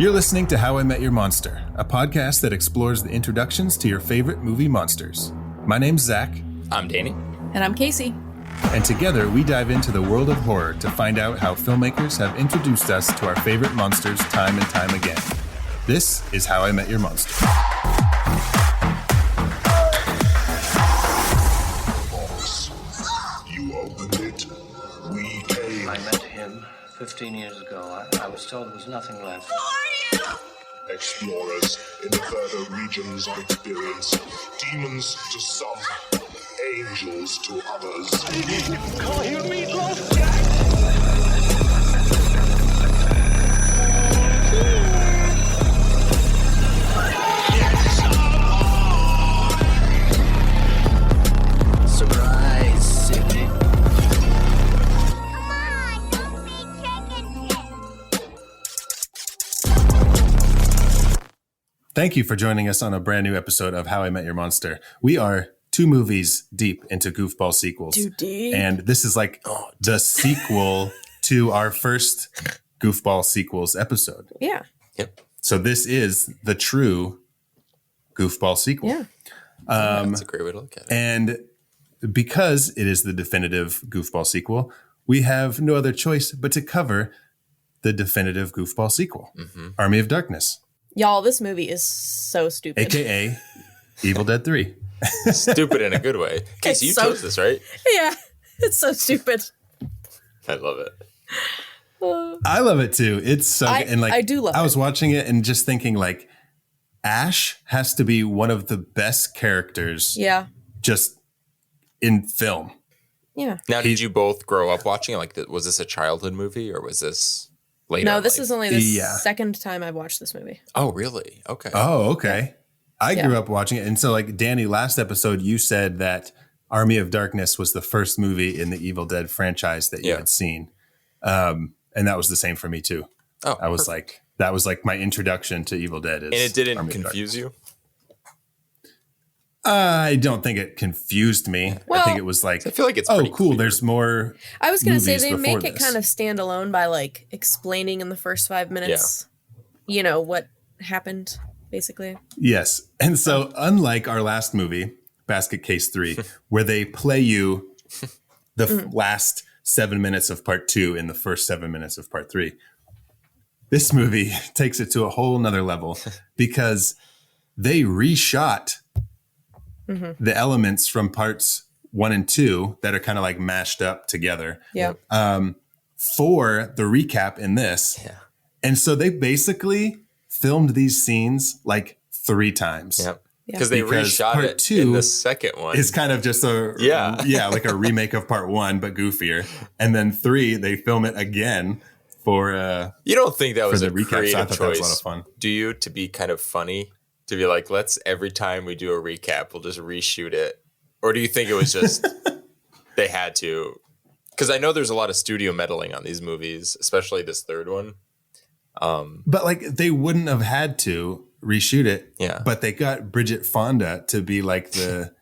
You're listening to How I Met Your Monster, a podcast that explores the introductions to your favorite movie monsters. My name's Zach. I'm Danny. And I'm Casey. And together we dive into the world of horror to find out how filmmakers have introduced us to our favorite monsters time and time again. This is How I Met Your Monster. Boss, you opened it. We came. I met him 15 years ago. I was told there was nothing left. Explorers in the further regions of experience. Demons to some, angels to others. Call you Meatloaf Surprise, Sydney. Thank you for joining us on a brand new episode of How I Met Your Monster. We are 2 movies deep into Goofball sequels. Too deep. And this is like the sequel to our first Goofball sequels episode. Yeah. Yep. So this is the true Goofball sequel. Yeah. That's a great way to look at it. And because it is the definitive Goofball sequel, we have no other choice but to cover the definitive Goofball sequel, Army of Darkness, Y'all, this movie is so stupid. a.k.a. Evil Dead 3. Stupid in a good way. Casey, you chose this, right? Yeah. It's so stupid. I love it. I love it too. It's so I- good. And like I do love I was it. watching it and just thinking like Ash has to be one of the best characters Yeah. just in film. Yeah. Now, did you both grow up watching it? Like, was this a childhood movie or was this later? No, in this life? is only the Yeah. second time I've watched this movie. Oh, really? Okay. Oh, okay. I Yeah. grew up watching it. And so like Danny, last episode you said that Army of Darkness was the first movie in the Evil Dead franchise that you Yeah. had seen. And that was the same for me too. Oh, I was perfect. like, that was like my introduction to Evil Dead. And it didn't Army of confuse you? I don't think it confused me. I Well, think it was like, I feel like it's oh, pretty cool. clear. There's more. I was going to say movies they before make it this. kind of stand alone by like explaining in the first 5 minutes, you know, what happened basically. Yes. And so, unlike our last movie, Basket Case 3, where they play you the last 7 minutes of part 2 in the first 7 minutes of part 3, this movie takes it to a whole nother level because they reshot the elements from parts 1 and 2 that are kind of like mashed up together Yeah. for the recap in this. Yeah. And so they basically filmed these scenes like 3 times. Yep. Yeah. Because they Because reshot part it 2 in the second one. It's kind of just like a remake of part 1, but goofier. And then 3, they film it again for You don't think that was the a recap, so I creative thought that was a lot choice, of fun. do you? To be kind of funny, to be like, let's every time we do a recap, we'll just reshoot it, or do you think it was just they had to? Because I know there's a lot of studio meddling on these movies, especially this third one. But like they wouldn't have had to reshoot it. Yeah. But they got Bridget Fonda to be like the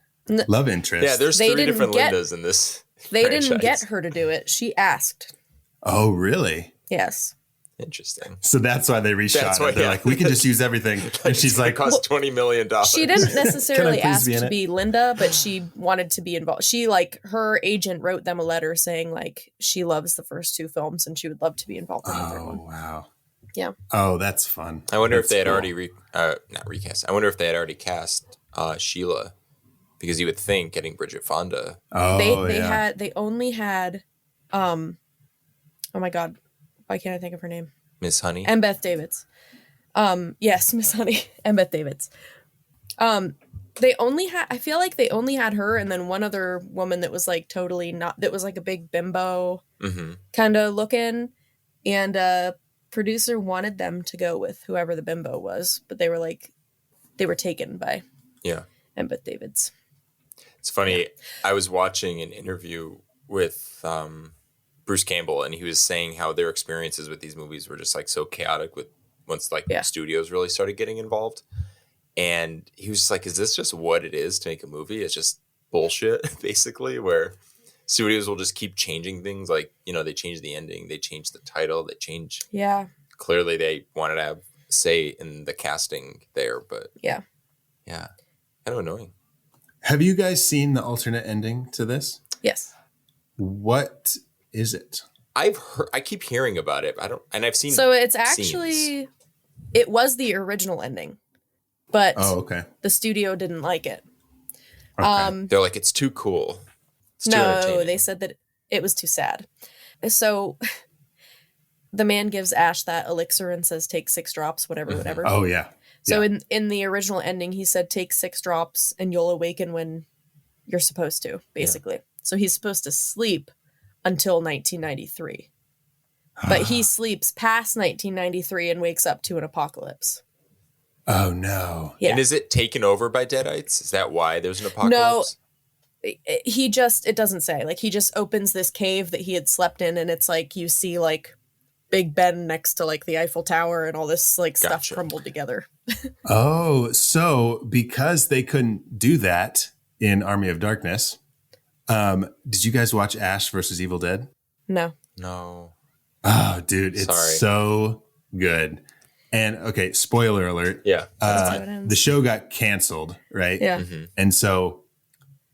love interest. Yeah, there's They 3 didn't different get- Lindas in this. They didn't franchise. get her to do it. She asked. Oh, really? Yes. Interesting. So that's why they reshot That's it. why- They're yeah. like, we can just use everything. And she's like, cost $20 million. She didn't necessarily please ask be in to it? be Linda, but she wanted to be involved. She like her agent wrote them a letter saying like she loves the first 2 films and she would love to be involved in the third oh, one. wow. Yeah. Oh, that's fun. I wonder if That's they had cool. already not recast. I wonder if they had already cast Sheila, because you would think getting Bridget Fonda. Oh, They only had oh my god, why can't I think of her name? Miss Honey. And Beth Davids. Yes, Miss Honey and Beth Davids. They only had, I feel like they only had her and then one other woman that was like totally not, that was like a big bimbo kind of looking, and producer wanted them to go with whoever the bimbo was, but they were taken by Yeah. Beth Davids. It's funny. I was watching an interview with Bruce Campbell, and he was saying how their experiences with these movies were just like so chaotic with once like studios really started getting involved. And he was just like, is this just what it is to make a movie? It's just bullshit, basically, where studios will just keep changing things. Like, you know, they change the ending, they change the title, they change. Yeah. Clearly they wanted to have say in the casting there, but Yeah. kind of annoying. Have you guys seen the alternate ending to this? Yes. What is it? I keep hearing about it. I've seen. So it's scenes. actually, it was the original ending, but okay. the studio didn't like it. Okay. They're like, it's too cool. It's too No, entertaining. they said that it was too sad. So the man gives Ash that elixir and says, take 6 drops, whatever. Oh yeah. So Yeah. in the original ending, he said, take 6 drops and you'll awaken when you're supposed to, basically. Yeah. So he's supposed to sleep until 1993. But he sleeps past 1993 and wakes up to an apocalypse. Oh, no. Yeah. And is it taken over by Deadites? Is that why there's an apocalypse? No. It doesn't say. Like, he just opens this cave that he had slept in, and it's like you see, like, Big Ben next to, like, the Eiffel Tower and all this, like, stuff crumbled together. Oh, so because they couldn't do that in Army of Darkness, did you guys watch Ash versus Evil Dead? No. Oh, dude, it's so good. And okay, spoiler alert. Yeah. The show got canceled, right? Yeah. Mm-hmm. And so,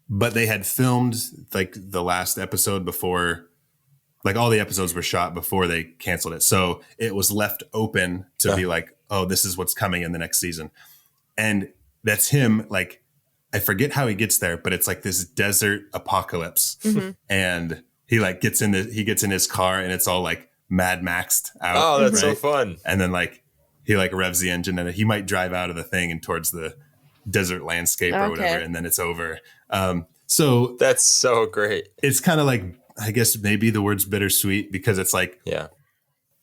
but they had filmed like the last episode before, like all the episodes were shot before they canceled it. So it was left open to be like, oh, this is what's coming in the next season. And that's him. Like, I forget how he gets there, but it's like this desert apocalypse. Mm-hmm. And he like gets in his car and it's all like Mad Maxed out. Oh, that's right? so fun. And then like he like revs the engine and he might drive out of the thing and towards the desert landscape or whatever. And then it's over. So that's so great. It's kind of like, I guess maybe the word's bittersweet because it's like,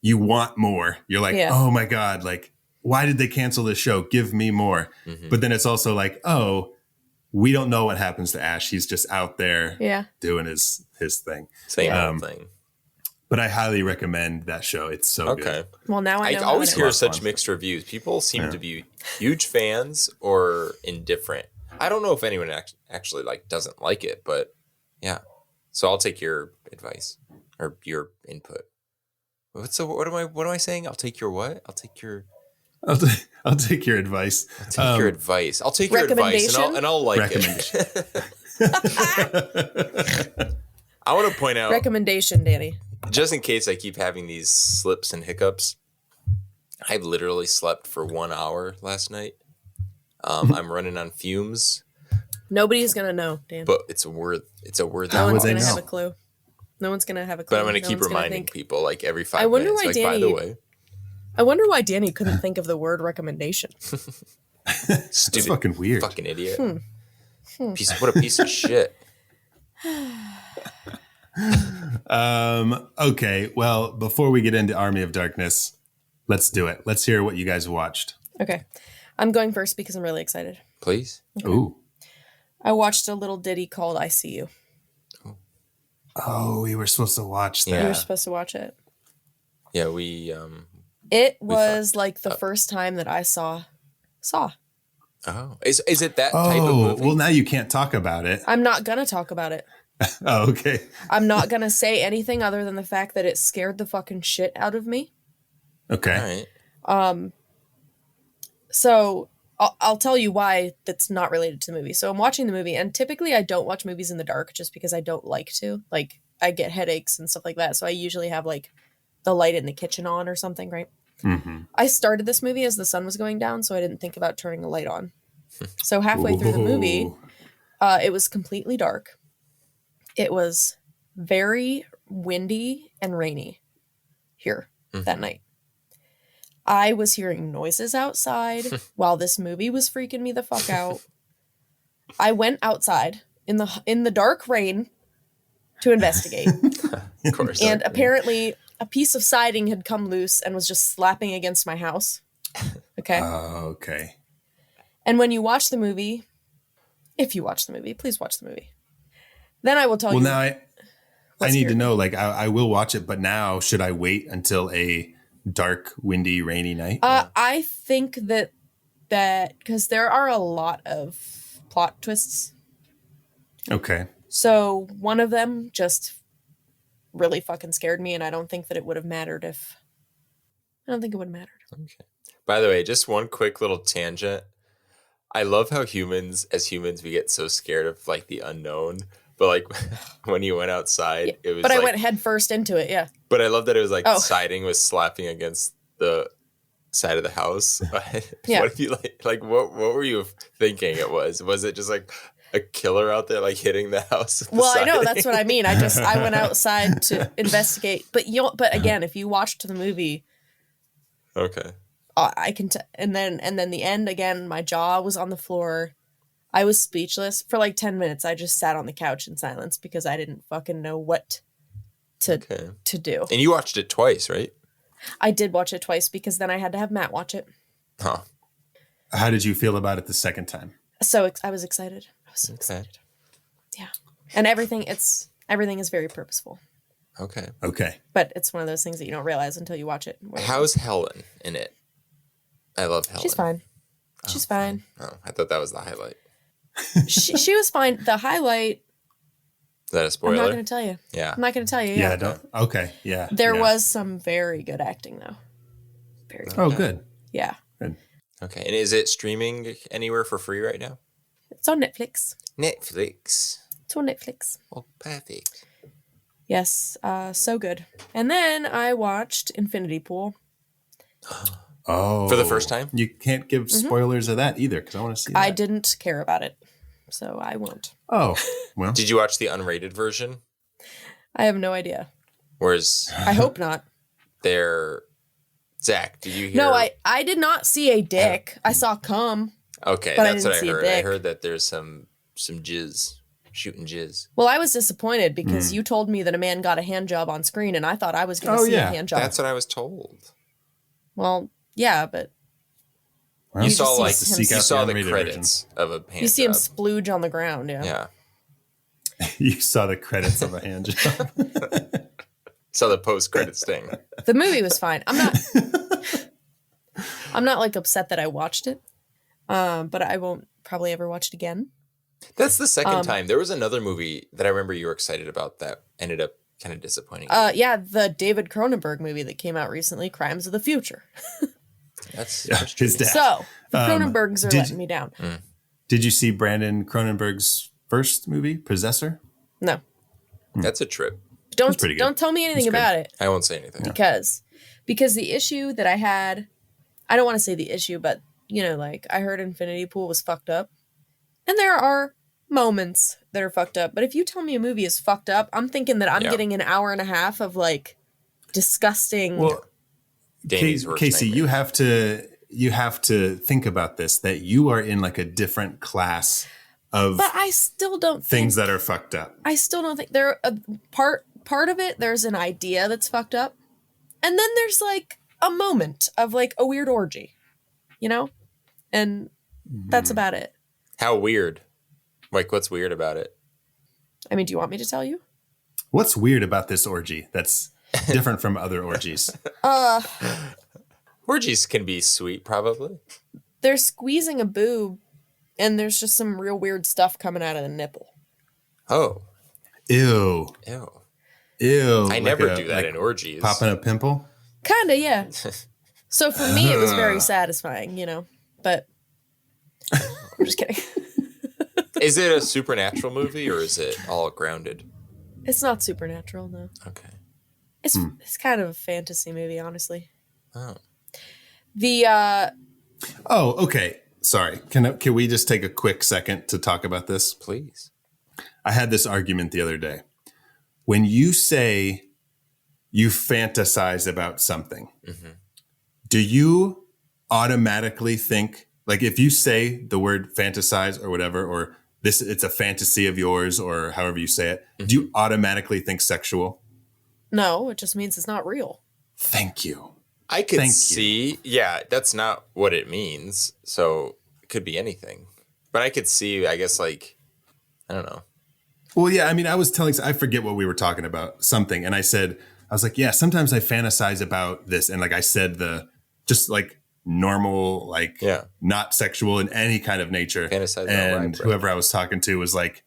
you want more. You're like, oh my God, like, why did they cancel this show? Give me more. Mm-hmm. But then it's also like, oh, we don't know what happens to Ash. He's just out there doing his thing. Same thing. But I highly recommend that show. It's so good. Well, now I know. I always hear such mixed reviews. People seem to be huge fans or indifferent. I don't know if anyone actually like doesn't like it, but yeah. So I'll take your advice or your input. What am I saying? I'll take your what? I'll take your advice. I'll take your advice. I'll take your advice and I'll like it. I want to point out recommendation, Danny. Just in case I keep having these slips and hiccups, I literally slept for 1 hour last night. I'm running on fumes. Nobody's gonna know, Dan. But it's a word. No one's gonna have a clue. No one's gonna have a clue. But I'm gonna keep reminding people like every 5 minutes. Why like, Danny, by the way. I wonder why Danny couldn't think of the word recommendation. Stupid, fucking weird. Fucking idiot. What a piece of shit. Okay, well, before we get into Army of Darkness, let's do it. Let's hear what you guys watched. Okay. I'm going first because I'm really excited. Please. Okay. Ooh. I watched a little ditty called I See You. Oh, we were supposed to watch that. We were supposed to watch it. Yeah, we it was like the first time that I saw. Oh. Is it that type of movie? Well, now you can't talk about it. I'm not gonna talk about it. Oh, okay. I'm not gonna say anything other than the fact that it scared the fucking shit out of me. Okay. All right. So I'll tell you why that's not related to the movie. So I'm watching the movie, and typically I don't watch movies in the dark just because I don't like to. Like, I get headaches and stuff like that. So I usually have like the light in the kitchen on or something, right? Mm-hmm. I started this movie as the sun was going down, so I didn't think about turning a light on. So halfway through the movie, it was completely dark. It was very windy and rainy here that night. I was hearing noises outside while this movie was freaking me the fuck out. I went outside in the dark rain to investigate. Of course. And apparently a piece of siding had come loose and was just slapping against my house. Okay. Okay. And when you watch the movie, if you watch the movie, please watch the movie. Then I will tell you. Well, now I need to know, like, I will watch it, but now should I wait until a dark, windy, rainy night? I think that because there are a lot of plot twists. Okay. So one of them just really fucking scared me, and I don't think that it would have mattered if. I don't think it would have mattered. Okay. By the way, just one quick little tangent. I love how as humans, we get so scared of like the unknown. But like when you went outside, it was. But I like, went head first into it. Yeah. But I love that it was like siding was slapping against the side of the house. Yeah. What if you what were you thinking it was? Was it just like a killer out there like hitting the house? Well, I know, that's what I mean. I went outside to investigate. But again, if you watched the movie, okay. I can and then the end again, my jaw was on the floor. I was speechless for like 10 minutes. I just sat on the couch in silence because I didn't fucking know what to do. And you watched it twice, right? I did watch it twice because then I had to have Matt watch it. Huh. How did you feel about it the second time? So I was excited. I was so excited. Yeah. And everything is very purposeful. Okay. But it's one of those things that you don't realize until you watch it. How's Helen in it? I love Helen. She's fine. She's fine. Oh, I thought that was the highlight. she was fine. The highlight. Is that a spoiler? I'm not going to tell you. Yeah. I'm not going to tell you. Yeah. Don't. Okay. Yeah. There was some very good acting though. Very good. Oh, good. Yeah. Good. Okay. And is it streaming anywhere for free right now? It's on Netflix. Netflix. It's on Netflix. Oh, perfect. Yes. So good. And then I watched Infinity Pool. Oh, For the first time? You can't give spoilers of that either because I want to see that. I didn't care about it, so I won't. Oh, well. Did you watch the unrated version? I have no idea. Whereas I hope not. Zach, did you hear? No, I did not see a dick. I saw cum. Okay, but that's what I see a heard. I dick. heard that there's some jizz, shooting jizz. Well, I was disappointed because you told me that a man got a hand job on screen, and I thought I was going to see a hand job. That's what I was told. Well, yeah, but Well, You just saw see him- you saw the unrated credits of a hand you see him job. splooge on the ground. Yeah. Yeah, You saw the credits of a hand job. saw the post credits thing. The movie was fine. I'm not like upset that I watched it, but I won't probably ever watch it again. That's the second time. There was another movie that I remember you were excited about that ended up kind of disappointing. Yeah, the David Cronenberg movie that came out recently, Crimes of the Future. That's His dad. So the Cronenbergs are letting me down. Did you see Brandon Cronenberg's first movie, Possessor? No, That's a trip. pretty good. Don't tell me anything about it I won't say anything. because the issue that I had, I don't want to say the issue, but like I heard Infinity Pool was fucked up, and there are moments that are fucked up. But if you tell me a movie is fucked up, I'm thinking that I'm getting an hour and a half of like disgusting. Well, Danny's worst Casey, nightmare. you have to think about this, that you are in like a different class of but I still don't things think, that are fucked up. I still don't think there a part of it. There's an idea that's fucked up, and then there's like a moment of like a weird orgy, and that's about it. How weird. Like, what's weird about it? I mean, do you want me to tell you? What's weird about this orgy that's different from other orgies? Orgies can be sweet, probably. They're squeezing a boob, and there's just some real weird stuff coming out of the nipple. Oh. Ew. Ew. Ew. I never do that in orgies. Popping a pimple? Kinda, yeah. So for me, it was very satisfying, but I'm just kidding. Is it a supernatural movie or is it all grounded? It's not supernatural, no. Okay. It's kind of a fantasy movie, honestly. Oh. The Oh, okay. Sorry. Can we just take a quick second to talk about this? Please. I had this argument the other day. When you say you fantasize about something, do you automatically think, like if you say the word fantasize or whatever, or it's a fantasy of yours or however you say it, do you automatically think sexual? No, it just means it's not real. Thank you. I could Thank see, yeah, that's not what it means. So it could be anything. But I could see, I guess, like, I don't know. Well, yeah, I mean, I forget what we were talking about, something. And I was like, yeah, sometimes I fantasize about this. And like I said, just like normal, like not sexual in any kind of nature. Fantasize about and right, whoever I was talking to was like,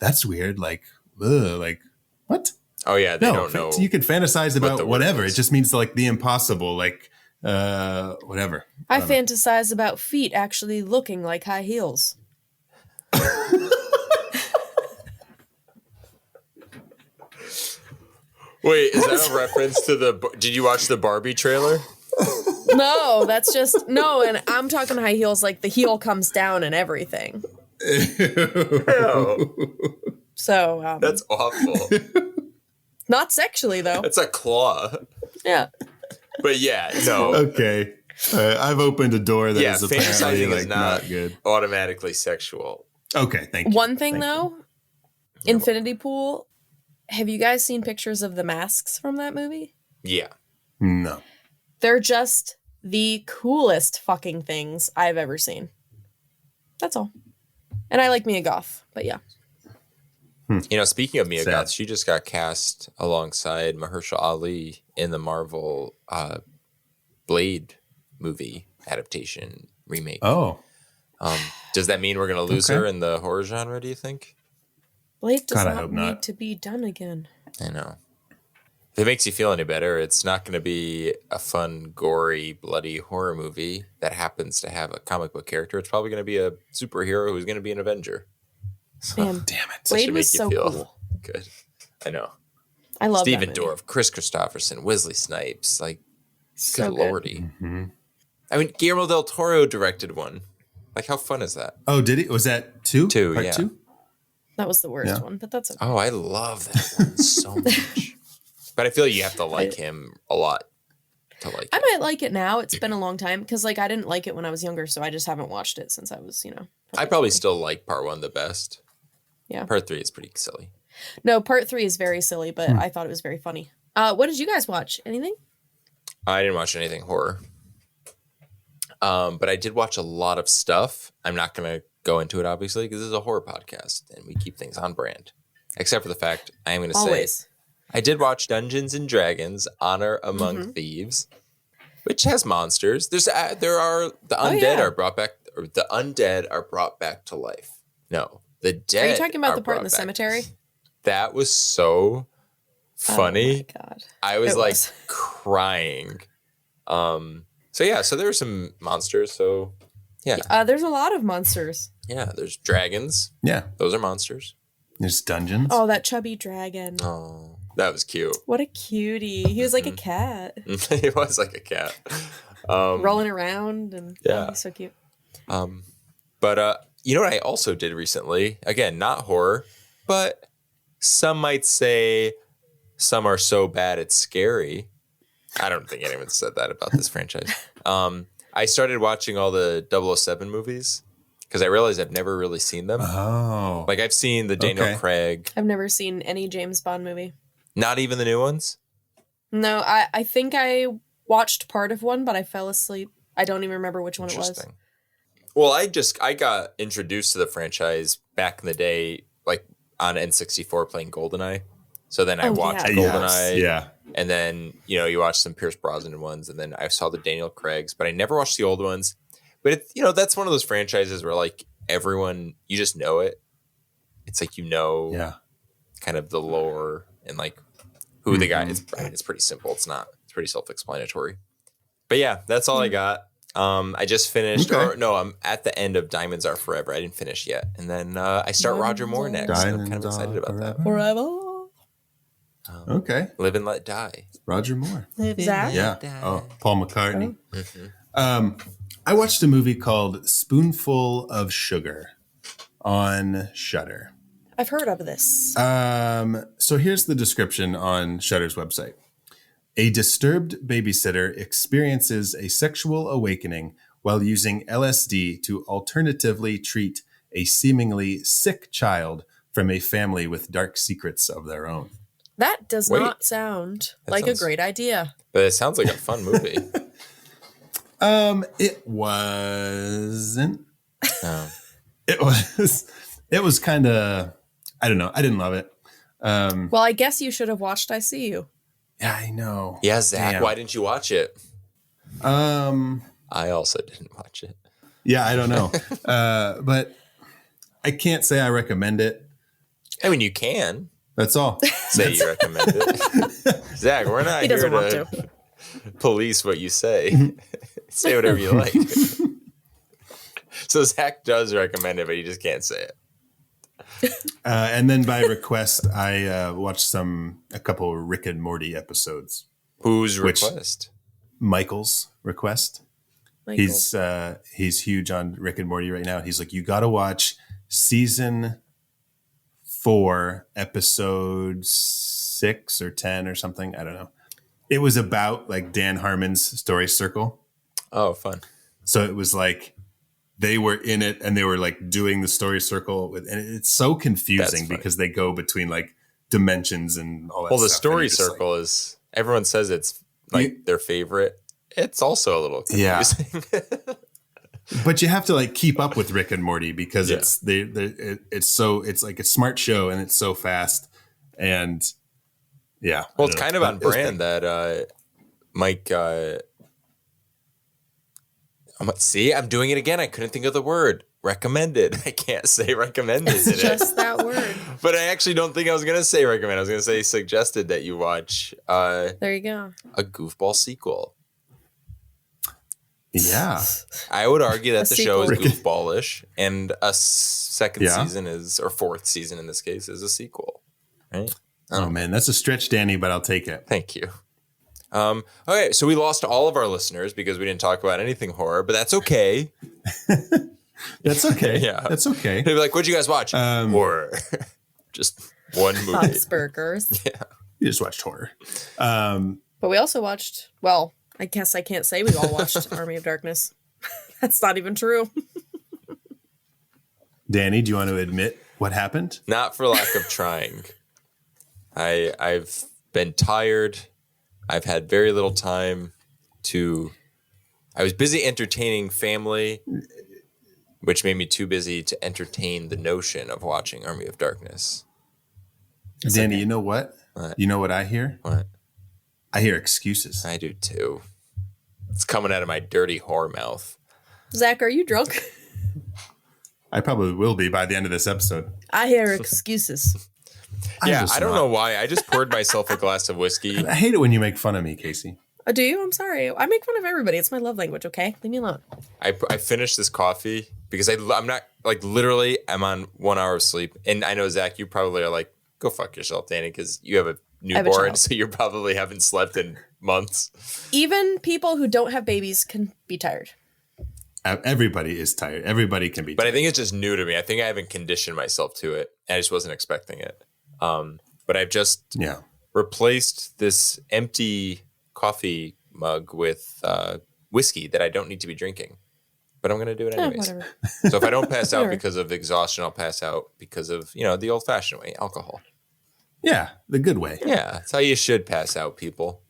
that's weird. Like, ugh, like what? Oh, yeah, they don't know. You can fantasize about the word whatever. is. It just means like the impossible. Like, Whatever. I fantasize about feet actually looking like high heels. Wait, is that a reference to did you watch the Barbie trailer? No, that's just no, and I'm talking high heels like the heel comes down and everything. So That's awful. Not sexually though. That's a claw. Yeah. But yeah, no. Okay. I've opened a door that is apparently fantasizing like is not good. automatically sexual. Okay, thank you. One thing though, Infinity Pool. Have you guys seen pictures of the masks from that movie? Yeah. No. They're just the coolest fucking things I've ever seen. That's all. And I like Mia Goth, but yeah. You know, speaking of Mia Sad. Goth, she just got cast alongside Mahershala Ali in the Marvel Blade movie adaptation remake. Oh. Does that mean we're going to lose her in the horror genre, do you think? Blade does God, I not hope need not. to be done again. I know. If it makes you feel any better, it's not going to be a fun, gory, bloody horror movie that happens to have a comic book character. It's probably going to be a superhero who's going to be an Avenger. Man, Damn it. Blade should was make you so feel cool. Good. I know. I love Stephen that movie. Dorff, Chris Christopherson, Wesley Snipes. Like, So good good. lordy. Mm-hmm. I mean, Guillermo del Toro directed one. Like, how fun is that? Oh, did he? Was that two? Two, Part yeah. two? That was the worst Yeah. one, but that's okay. Oh, I love that one so much. But I feel like you have to like him a lot to like I it. might like it now. It's been a long time because like I didn't like it when I was younger, so I just haven't watched it since I was, I probably still like part one the best. Yeah. Part three is pretty silly. No, part 3 is very silly, but I thought it was very funny. What did you guys watch? Anything? I didn't watch anything horror. But I did watch a lot of stuff. I'm not going to go into it, obviously, because this is a horror podcast and we keep things on brand. Except for the fact I am going to say Always. I did watch Dungeons and Dragons: Honor Among Thieves, which has monsters. The undead are brought back. Or the undead are brought back to life. No, the dead. Are you talking about the part in brought the back. cemetery? That was so funny. Oh my God. I was It like was. crying. So there were some monsters. So yeah, There's a lot of monsters. there's dragons. Yeah. Those are monsters. There's dungeons. Oh, that chubby dragon. Oh, that was cute. What a cutie. He was like a cat. He was like a cat. Rolling around and Yeah. he's so cute. But you know what I also did recently? Again, not horror, but some might say some are so bad it's scary. I don't think anyone said that about this franchise. I started watching all the 007 movies because I realized I've never really seen them. Oh. Like I've seen the Daniel Okay. Craig, I've never seen any James Bond movie. not even the new ones. No, I think I watched part of one, but I fell asleep. I don't even remember which one it was. Interesting. Well, I got introduced to the franchise back in the day, like on N64 playing GoldenEye. So then I watched yeah. GoldenEye. Yeah. And then, you watch some Pierce Brosnan ones, and then I saw the Daniel Craigs, but I never watched the old ones. But, that's one of those franchises where, like, everyone, you just know it. It's like, Yeah. kind of the lore and, like, who the guy is. I mean, it's pretty simple. It's pretty self-explanatory. But, yeah, that's all I got. I just finished, Okay. I'm at the end of Diamonds Are Forever. I didn't finish yet. And then I start Roger Moore next. So I'm kind of Diamonds excited Are about that. Forever. Okay. Live and Let Die. Roger Moore. Zach? Yeah. Oh, Paul McCartney. I watched a movie called Spoonful of Sugar on Shudder. I've heard of this. So here's the description on Shudder's website. A disturbed babysitter experiences a sexual awakening while using LSD to alternatively treat a seemingly sick child from a family with dark secrets of their own. That does Wait. not sound That like sounds- a great idea. But it sounds like a fun movie. It wasn't. Oh. It was kind of, I don't know. I didn't love it. Well, I guess you should have watched I See You. Yeah, I know. Yeah, Zach, Damn. why didn't you watch it? I also didn't watch it. Yeah, I don't know. But I can't say I recommend it. I mean, you can That's all. say you recommend it. Zach, we're not He here doesn't want to police what you say. Say whatever you like. So Zach does recommend it, but you just can't say it. And then by request, I watched a couple Rick and Morty episodes. Whose request? Michael's request. Michael. He's huge on Rick and Morty right now. He's like, you got to watch season 4, episode 6 or 10 or something. I don't know. It was about like Dan Harmon's Story Circle. Oh, fun. So it was like they were in it and they were like doing the Story Circle and it's so confusing because they go between like dimensions and all that stuff. Well, the Story Circle is, everyone says it's like their favorite. It's also a little confusing. Yeah. But you have to like keep up with Rick and Morty because it's like a smart show and it's so fast and yeah. Well, it's kind of on brand that Mike. I'm doing it again. I couldn't think of the word. Recommended. I can't say recommended today. It's just that word. But I actually don't think I was going to say recommend. I was going to say suggested that you watch. There you go. A Goofball sequel. Yeah. I would argue that the show is sequel. goofballish, and a second season or fourth season in this case is a sequel. Right? Oh man, that's a stretch, Danny, but I'll take it. Thank you. Okay, so we lost all of our listeners because we didn't talk about anything horror, but that's okay. That's okay. Yeah. That's okay. They'd be like, what'd you guys watch? Horror. Just one movie. Asperger's. Yeah. You just watched horror. But we also watched, well, I guess I can't say we all watched Army of Darkness. That's not even true. Danny, do you want to admit what happened? Not for lack of trying. I've been tired. I've had very little time I was busy entertaining family, which made me too busy to entertain the notion of watching Army of Darkness. Danny, you know what? You know what I hear? What? I hear excuses. I do too. It's coming out of my dirty whore mouth. Zach, are you drunk? I probably will be by the end of this episode. I hear excuses. Yeah, I don't know why. I just poured myself a glass of whiskey. I hate it when you make fun of me, Casey. Do you? I'm sorry. I make fun of everybody. It's my love language, okay? Leave me alone. I finished this coffee because I'm not, like, literally, I'm on 1 hour of sleep. And I know, Zach, you probably are like, go fuck yourself, Danny, because you have a newborn, so you probably haven't slept in months. Even people who don't have babies can be tired. Everybody is tired. Everybody can be tired. But I think it's just new to me. I think I haven't conditioned myself to it. I just wasn't expecting it. But I've just replaced this empty coffee mug with whiskey that I don't need to be drinking. But I'm going to do it anyways. So if I don't pass out because of exhaustion, I'll pass out because of, the old-fashioned way, alcohol. Yeah, the good way. Yeah, that's how you should pass out, people.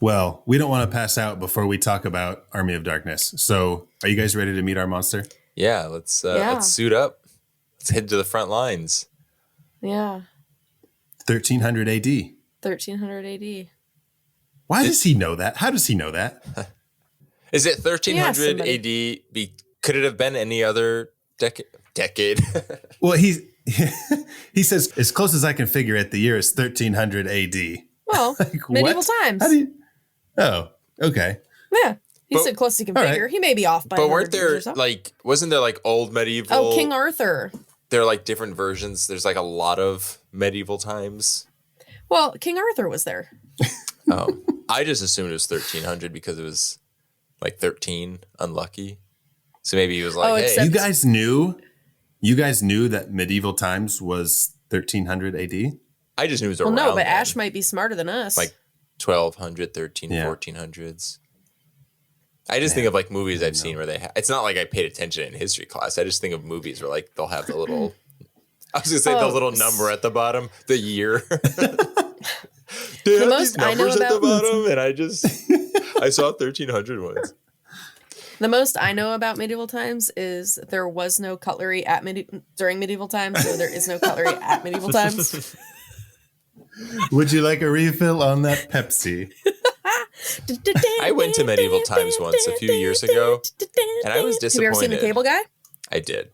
Well, we don't want to pass out before we talk about Army of Darkness. So are you guys ready to meet our monster? Yeah, let's suit up. Let's head to the front lines. Yeah. 1300 AD. 1300 AD. Why does he know that? How does he know that? Is it 1300 AD? Could it have been any other decade? Well, he says, as close as I can figure it, the year is 1300 AD. Well, like, medieval what? times. How do you... Oh, okay. Yeah. He said close as he can figure. Right. He may be off by But weren't 100 years there, or so. wasn't there old medieval? Oh, King Arthur. There are different versions. There's a lot of medieval times. Well, King Arthur was there. Oh, I just assumed it was 1300 because it was 13, unlucky. So maybe he was like, hey. You guys knew that medieval times was 1300 AD? I just knew it was Well, around no, but then. Ash might be smarter than us. 1200, 13, 1400s. I just think of movies I've seen where it's not like I paid attention in history class. I just think of movies where they'll have the little, I was going to say the little number at the bottom, the year. They have these numbers at the bottom, and I saw 1300 ones. The most I know about medieval times is there was no cutlery during medieval times, so there is no cutlery at medieval times. Would you like a refill on that Pepsi? I went to medieval times once a few years ago, and I was disappointed. Have you ever seen The Cable Guy? I did.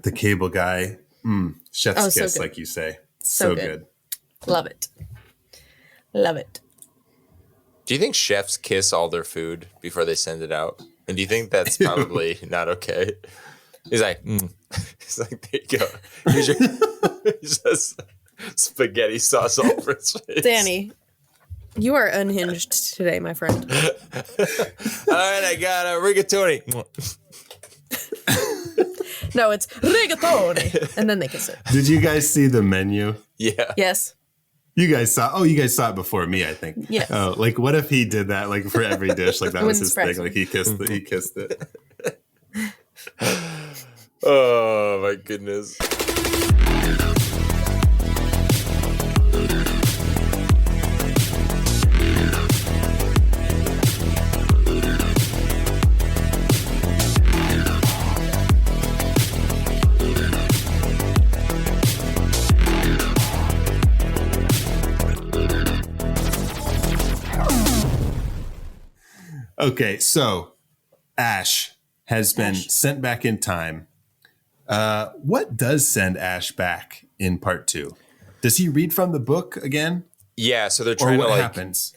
The Cable Guy. Chef's kiss, good. like you say. So good. Love it. Love it. Do you think chefs kiss all their food before they send it out? And do you think that's probably not okay? He's like, he's like, there you go. Here's your he says, spaghetti sauce all over his face. Danny, you are unhinged today, my friend. All right, I got a rigatoni. No, it's rigatoni. And then they kiss it. Did you guys see the menu? Yeah. Yes. You guys saw it before me, I think. Yes. Oh, like what if he did that like for every dish? Like that was his thing. Like he kissed it. Oh my goodness. Okay, so Ash has been sent back in time. What does send Ash back in part 2? Does he read from the book again? Yeah, so they're Or trying what to happens?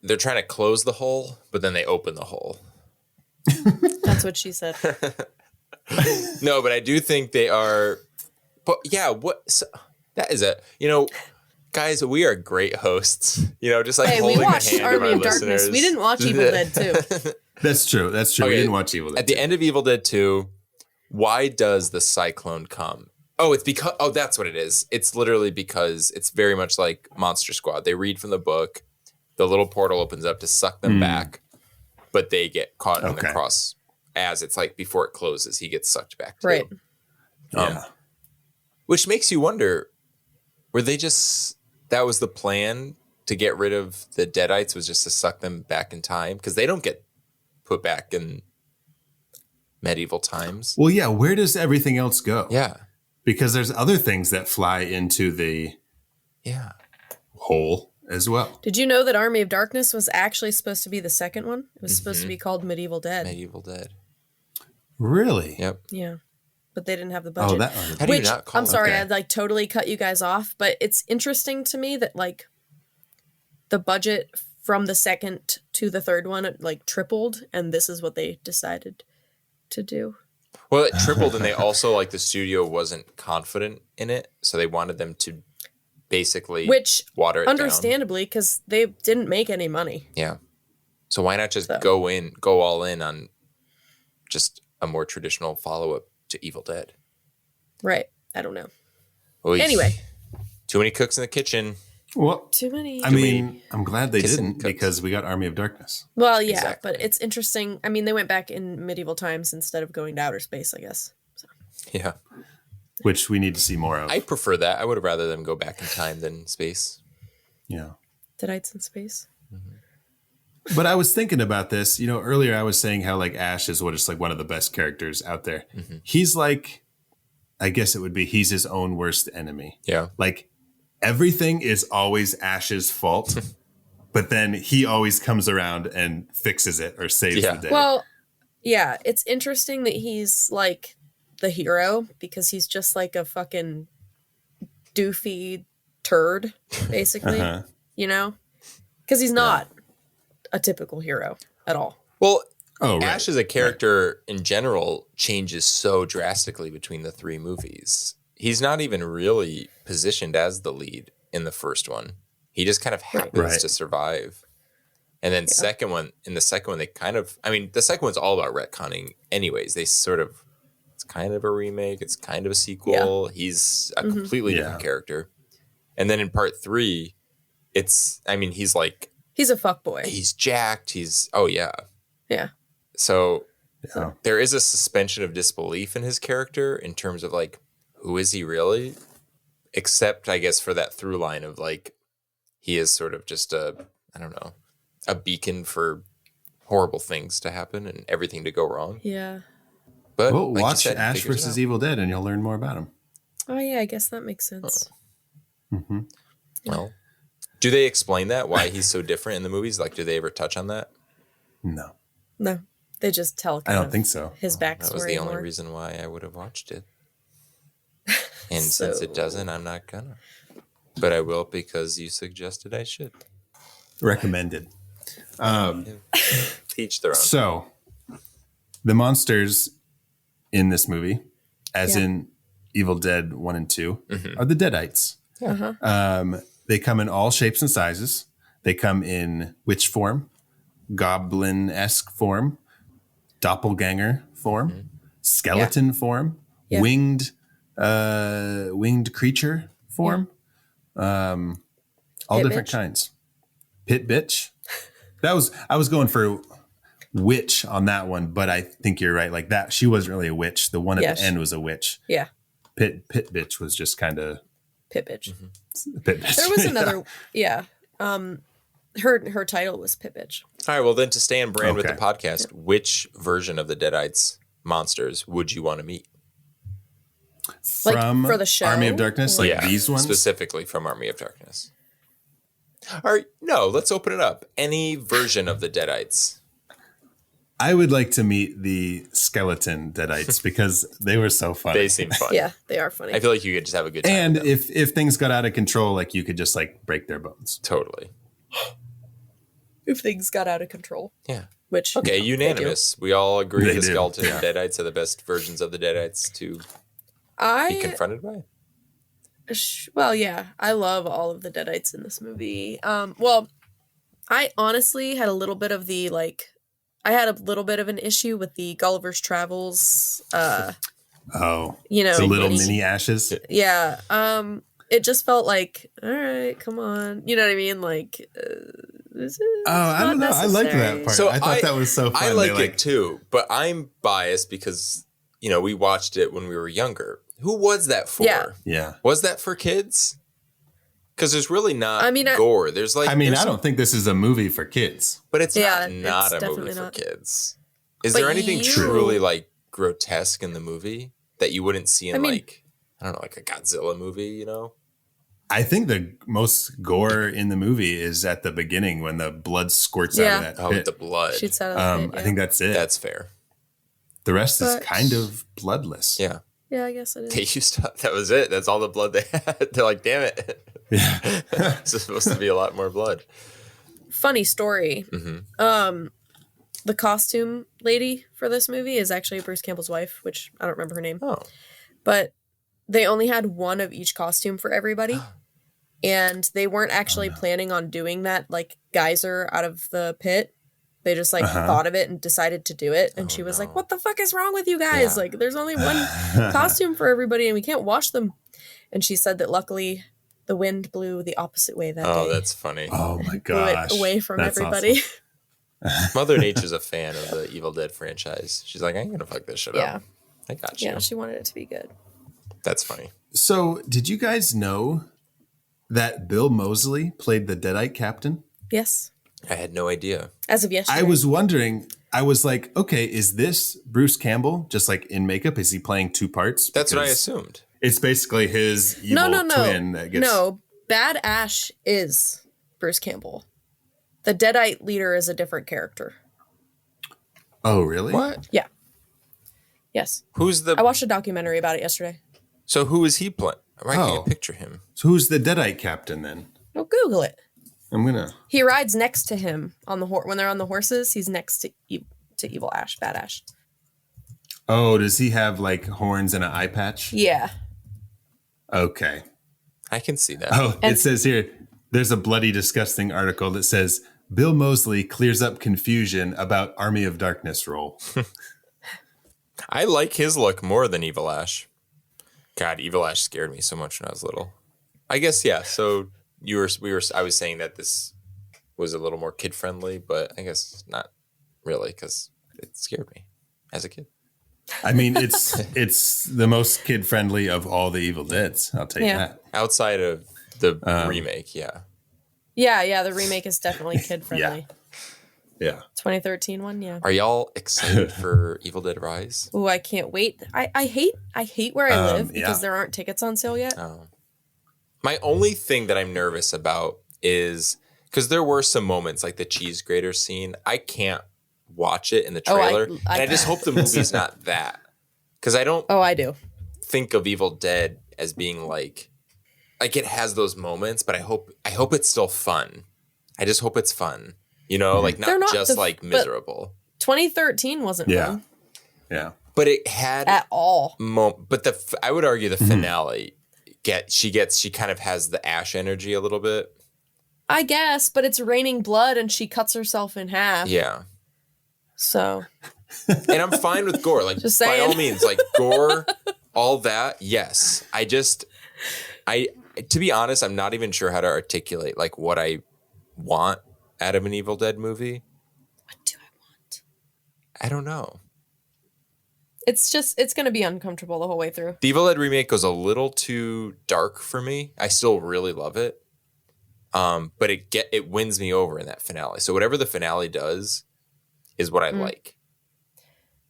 they're trying to close the hole, but then they open the hole. That's what she said. No, but I do think they are. But yeah, that is guys, we are great hosts. Just like Hey, we holding watched the hand Army of our of Darkness. listeners. We didn't watch Evil Dead 2. That's true. We Okay, didn't watch Evil Dead. At the end of Evil Dead 2, why does the cyclone come? Oh, it's because that's what it is. It's literally because it's very much like Monster Squad. They read from the book. The little portal opens up to suck them back, but they get caught in the cross as it's like before it closes. He gets sucked back too. Right. Which makes you wonder, were they just, that was the plan to get rid of the Deadites, was just to suck them back in time? Because they don't get put back in medieval times. Well, yeah, where does everything else go? Yeah. Because there's other things that fly into the hole as well. Did you know that Army of Darkness was actually supposed to be the second one? It was supposed to be called Medieval Dead. Medieval Dead. Really? Yep. Yeah. But they didn't have the budget. Oh, that How one. do you not call I'm sorry, Okay. I'd like totally cut you guys off, but it's interesting to me that like the budget from the second to the third one like tripled, and this is what they decided to do. Well, it tripled, and they also, like, the studio wasn't confident in it, so they wanted them to basically water it understandably, because they didn't make any money. down. Yeah. So why not just go all in on just a more traditional follow-up to Evil Dead? Right. I don't know. Oy. Anyway. Too many cooks in the kitchen. Well, Too many. I mean, I'm glad they kissing didn't cooks. because we got Army of Darkness. Well, yeah, Exactly. but it's interesting. I mean, they went back in medieval times instead of going to outer space, I guess. So. Yeah. Which we need to see more of. I prefer that. I would have rather them go back in time than space. Yeah. Deadites in space. But I was thinking about this, earlier I was saying how like Ash is like one of the best characters out there. Mm-hmm. He's like, I guess it would be, he's his own worst enemy. Yeah. Like everything is always Ash's fault, but then he always comes around and fixes it or saves the day. Well, yeah, it's interesting that he's like the hero because he's just like a fucking doofy turd, basically, because he's not a typical hero at all. Well, right. Ash as a character in general changes so drastically between the three movies. He's not even really positioned as the lead in the first one. He just kind of happens to survive. And then the second one, they kind of, the second one's all about retconning anyways. They sort of, it's kind of a remake. It's kind of a sequel. Yeah. He's a completely different character. And then in part 3, he's like, he's a fuckboy. He's jacked. Yeah. So there is a suspension of disbelief in his character in terms of like, who is he really? Except, I guess, for that through line of like, he is sort of just a beacon for horrible things to happen and everything to go wrong. Yeah. But like watch Ash versus Evil Dead and you'll learn more about him. Oh, yeah, I guess that makes sense. Oh. Mm-hmm. Well, do they explain that, why he's so different in the movies? Like, do they ever touch on that? No. They just tell I don't think so. His backstory. That was the only reason why I would have watched it. And since it doesn't, I'm not gonna. But I will because you suggested I should. Recommended. Teach their own. So, the monsters in this movie, as in Evil Dead 1 and 2, are the Deadites. They come in all shapes and sizes. They come in witch form, goblin-esque form, doppelganger form, skeleton form, winged creature form, all Pit different bitch. kinds. Pit bitch. I was going for witch on that one, but I think you're right. Like that, she wasn't really a witch. The one at the end was a witch. Yeah. Pit bitch was just kind of Pit bitch. pit bitch. There was another. Her title was Pit bitch. All right, well then to stay in brand with the Okay. podcast, which version of the Deadites monsters would you want to meet? Like, From for the show? Army of Darkness, like these ones. Specifically from Army of Darkness. All right, no, let's open it up. Any version of the Deadites. I would like to meet the skeleton Deadites because they were so fun. They seem fun. Yeah, they are funny. I feel like you could just have a good time. And with them. if things got out of control, like you could just like break their bones. Totally. If things got out of control. Yeah. Which Okay, unanimous. We all agree They the do. skeleton and Deadites are the best versions of the Deadites to be I confronted by. well, yeah, I love all of the Deadites in this movie. Well, I honestly had a little bit of the I had a little bit of an issue with the Gulliver's Travels. Oh, You know, the little mini- mini ashes. Yeah. It just felt like, all right, come on. You know what I mean? Like, this is I don't know. I liked that part. So I thought that was so fun. I like They, it too, but I'm biased because, we watched it when we were younger. Who was that for? Yeah. Was that for kids? Because there's really not gore. There's I don't think this is a movie for kids. but it's Yeah, not it's a movie definitely for not. kids. Is But there anything you- truly like grotesque in the movie that you wouldn't see in like a Godzilla movie? I think the most gore in the movie is at the beginning when the blood squirts out of that Oh, pit. the blood. Shoots out of the pit, I think that's it. That's fair. The rest is But- kind of bloodless. Yeah. Yeah, I guess it is. They used to, that was it. That's all the blood they had. They're like, damn it. Yeah. It's supposed to be a lot more blood. Funny story. Mm-hmm. The costume lady for this movie is actually Bruce Campbell's wife, which I don't remember her name. Oh. But they only had one of each costume for everybody. And they weren't actually planning on doing that, like, geyser out of the pit. They just, thought of it and decided to do it. And she was like, what the fuck is wrong with you guys? Yeah. Like, there's only one costume for everybody and we can't wash them. And she said that luckily the wind blew the opposite way that day. Oh, that's funny. Oh my Blew it gosh. away from That's everybody. awesome. Mother Nature's a fan of the Evil Dead franchise. She's like, I ain't gonna fuck this shit Yeah. up. I got you. Yeah, she wanted it to be good. That's funny. So, did you guys know that Bill Moseley played the Deadite captain? Yes. I had no idea. As of yesterday. I was wondering, I was like, okay, is this Bruce Campbell just like in makeup? Is he playing two parts? That's what I Because assumed. It's basically his evil twin that gets. No, Bad Ash is Bruce Campbell. The Deadite leader is a different character. Oh, really? What? Yeah. Yes. Who's the? I watched a documentary about it yesterday. So who is he playing? I Oh. can't picture him. So who's the Deadite captain then? Well, Google it. I'm gonna. He rides next to him on the when they're on the horses. He's next to Evil Ash, Bad Ash. Oh, does he have like horns and an eye patch? Yeah. Okay. I can see that. Oh, it says here, there's a bloody, disgusting article that says Bill Moseley clears up confusion about Army of Darkness role. I like his look more than Evil Ash. God, Evil Ash scared me so much when I was little. I guess yeah. So I was saying that this was a little more kid friendly, but I guess not really because it scared me as a kid. I mean, it's the most kid friendly of all the Evil Deads. I'll tell you that. Outside of the remake, yeah. Yeah. The remake is definitely kid friendly. Yeah. 2013 one, yeah. Are y'all excited for Evil Dead Rise? Ooh, I can't wait. I hate where I live because there aren't tickets on sale yet. Oh. My only thing that I'm nervous about is because there were some moments like the cheese grater scene. I can't watch it in the trailer. And I just hope the movie's not that. Because I don't I do. think of Evil Dead as being like it has those moments, but I hope it's still fun. I just hope it's fun. You know, like They're not not just like miserable. 2013 wasn't fun Yeah. But it had at all. but I would argue the finale she kind of has the Ash energy a little bit. I guess, but it's raining blood and she cuts herself in half. Yeah. So. And I'm fine with gore. Like, Just by saying. all means, like gore, all that. Yes. To be honest, I'm not even sure how to articulate like what I want out of an Evil Dead movie. What do I want? I don't know. It's going to be uncomfortable the whole way through. The Evil Dead remake goes a little too dark for me. I still really love it. But it wins me over in that finale. So whatever the finale does is what I like.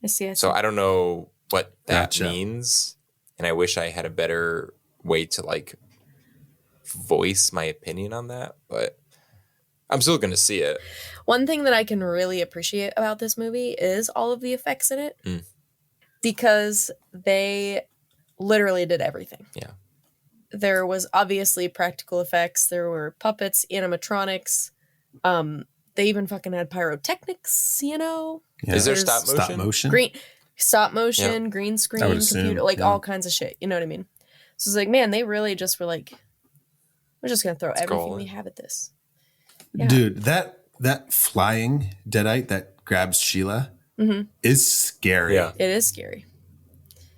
I see. So I don't know what that Gotcha. means. And I wish I had a better way to like voice my opinion on that, but I'm still going to see it. One thing that I can really appreciate about this movie is all of the effects in it. Because they literally did everything. Yeah. There was obviously practical effects. There were puppets, animatronics. They even fucking had pyrotechnics, you know? Yeah. Is there There's stop motion? Stop motion, green screen, I would assume, computer, like yeah. all kinds of shit. You know what I mean? So it's like, man, they really just were like, we're just going to throw Let's go everything all we in. have at this. Yeah. Dude, that flying Deadite that grabs Sheila is scary. Yeah. It is scary.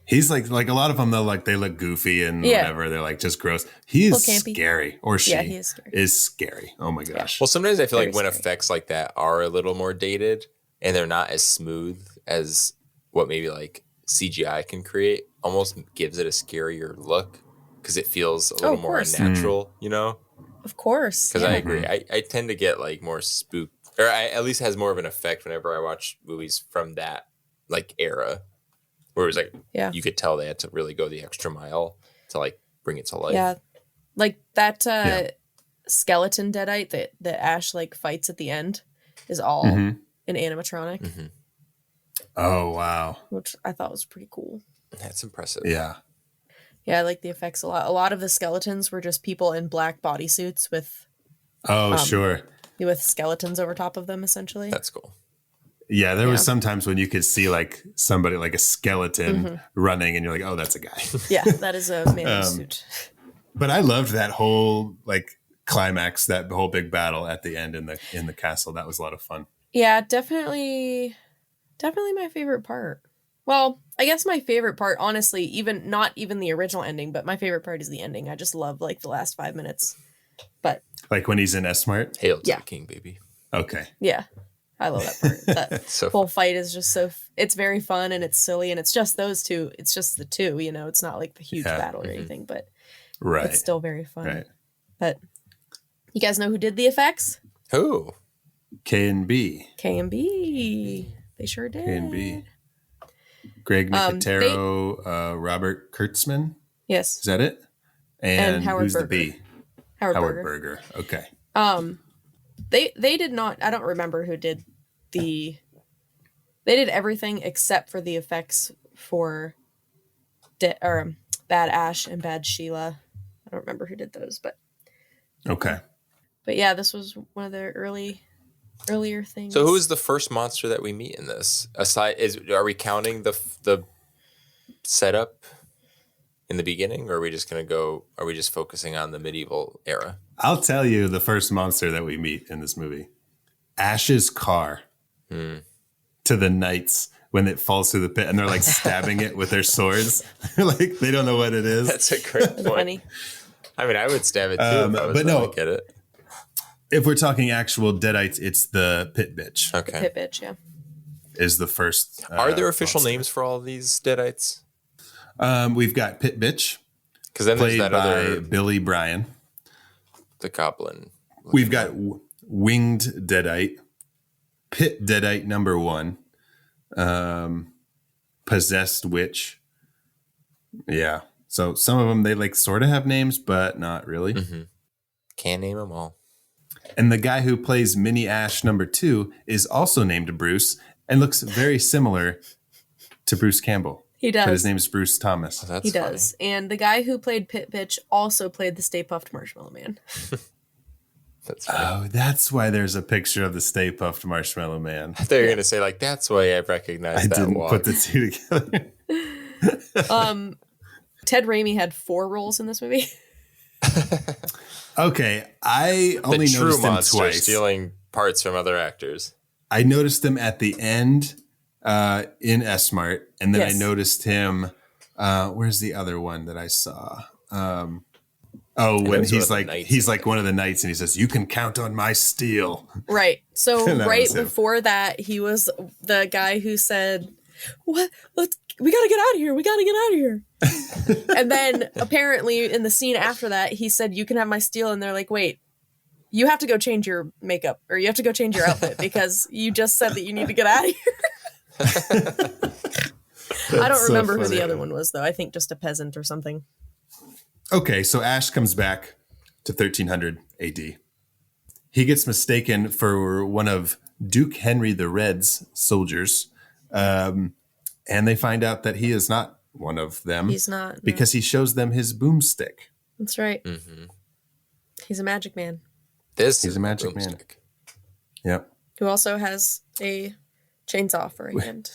He's like a lot of them, though, like they look goofy and Yeah. whatever. They're like just gross. He is Little campy. scary. Or she Yeah, he is scary. scary. Oh my gosh. Well, sometimes I feel Very like when scary. effects like that are a little more dated and they're not as smooth as what maybe like CGI can create, almost gives it a scarier look because it feels a little of more course. unnatural, you know? Of course. Because yeah. I agree. I tend to get like more spook, or at least has more of an effect whenever I watch movies from that like era, where it was like Yeah. you could tell they had to really go the extra mile to like bring it to life. Yeah. Like that Yeah. skeleton deadite that Ash like fights at the end is all Mhm. an animatronic, Mm-hmm. Oh, wow. which I thought was pretty cool. That's impressive. Yeah. Yeah, I like the effects a lot. A lot of the skeletons were just people in black bodysuits with Oh, sure. skeletons over top of them, essentially. That's cool. Yeah, there was Yeah. sometimes when you could see like somebody like a skeleton running and you're like, oh, that's a guy. Yeah, that is a man in a suit. But I loved that whole like climax, that whole big battle at the end in the castle. That was a lot of fun. Yeah, definitely my favorite part. Well, I guess my favorite part, honestly, not even the original ending, but my favorite part is the ending. I just love like the last 5 minutes. But Like when he's in S-Mart. Hail to Yeah. the king, baby. Okay. yeah, I love that part. That So whole fight is just it's very fun and it's silly and it's just those two. It's just the two, you know, it's not like the huge Yeah. battle or anything, but Right. it's still very fun. Right. But you guys know who did the effects? who? K&B. K&B. They sure did. K&B. Greg Nicotero, Robert Kurtzman. Yes. Is that it? And Howard who's Berger. the B? Howard Howard Berger. Berger. Okay. They did not, I don't remember who did they did everything except for the effects for Bad Ash and Bad Sheila. I don't remember who did those, but Okay. yeah, this was one of the earlier things. So who is the first monster that we meet in this? Are we counting the setup in the beginning, or are we just focusing on the medieval era? I'll tell you the first monster that we meet in this movie. Ash's car to the knights when it falls through the pit and they're like stabbing it with their swords. Like they don't know what it is. That's a great point. funny? I mean, I would stab it too if I was but no. to get it. If we're talking actual Deadites, it's the pit bitch Okay. Pit bitch, yeah. is the first. Are there official monster. names for all of these Deadites? We've got Pit Bitch, Because then there's played that by other, Billy Bryan. the goblin. We've got Winged Deadite, Pit Deadite number 1, Possessed Witch. Yeah. So some of them, they like sort of have names, but not really. Can't name them all. And the guy who plays Mini Ash number 2 is also named Bruce and looks very similar to Bruce Campbell. He does. But his name is Bruce Thomas. That's He funny. does. And the guy who played Pit Bitch also played the Stay Puft Marshmallow Man. That's funny. Oh, that's why there's a picture of the Stay Puft Marshmallow Man. I thought you were going to say, like, that's why I recognize I that didn't walk. put the two together. Ted Raimi had 4 roles in this movie. Okay, I The only true noticed him monster twice. stealing parts from other actors. I noticed him at the end in S-Mart, and then Yes. I noticed him. Where's the other one that I saw? When was he's one of like the knights. he's like one of the knights, and he says, "You can count on my steel." Right. So That right was him. before that, he was the guy who said, "What? We gotta get out of here. We gotta get out of here." And then apparently in the scene after that, he said, "You can have my steel," and they're like, "Wait, you have to go change your makeup, or you have to go change your outfit because you just said that you need to get out of here." I don't so remember who funny. the other one was, though. I think just a peasant or something. Okay, so Ash comes back to 1300 AD. He gets mistaken for one of Duke Henry the Red's soldiers, and they find out that he is not one of them. He's not. No. because he shows them his boomstick. That's right. Mm-hmm. He's a magic man He's a magic man. Yep. who also has a chainsaw for a hand.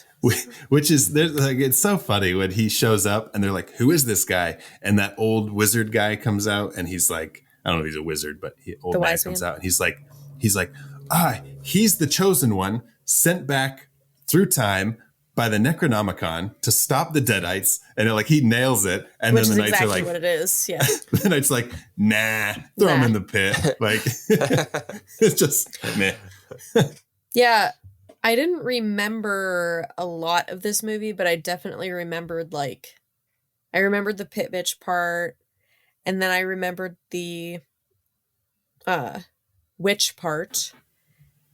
Which is there's like it's so funny when he shows up and they're like, "Who is this guy?" And that old wizard guy comes out and he's like, I don't know if he's a wizard, but old The man wise comes man. out and he's like, he's the chosen one sent back through time by the Necronomicon to stop the Deadites, and he nails it. And Which then is the knights exactly are like, what it is. Yeah. the knights are like, nah, throw him Nah. in the pit. Like it's just meh. Yeah. I didn't remember a lot of this movie, but I definitely remembered I remembered the pit bitch part, and then I remembered the witch part.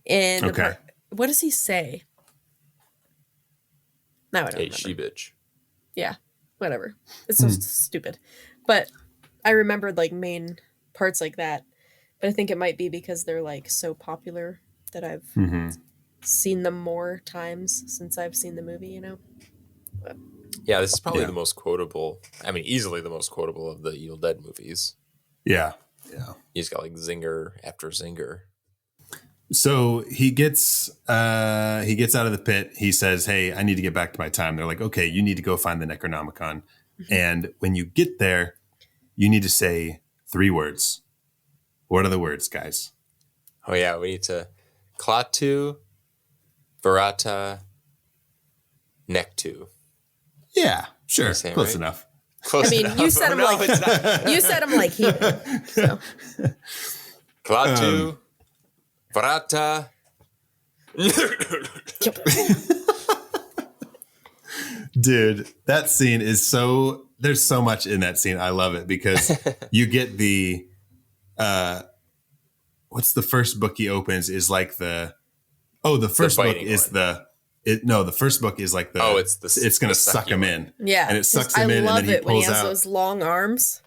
And the Okay. part, what does he say? No, I don't Hey, remember. she bitch. Yeah, whatever. It's so stupid. But I remembered main parts like that. But I think it might be because they're so popular that I've seen them more times since I've seen the movie, Yeah, this is probably Yeah. the most quotable. I mean, easily the most quotable of the Evil Dead movies. Yeah. He's got zinger after zinger. So he gets out of the pit. He says, "Hey, I need to get back to my time." They're like, "Okay, you need to go find the Necronomicon, and when you get there, you need to say 3 words." What are the words, guys? Oh yeah, we need to Klaatu, Barata, Nektu. Yeah, sure, saying close right? enough. Close I mean, enough. you said Oh, him no, it's not. You said them like he did. So. Klaatu, Barata. Dude, that scene is so. There's so much in that scene. I love it because you get the. What's the first book he opens is the first book biting is one. the first book is the Oh, it's the- it's gonna the suck sucky him one. in. Yeah. And it sucks I him in, and love then he it when he pulls has out. those long arms.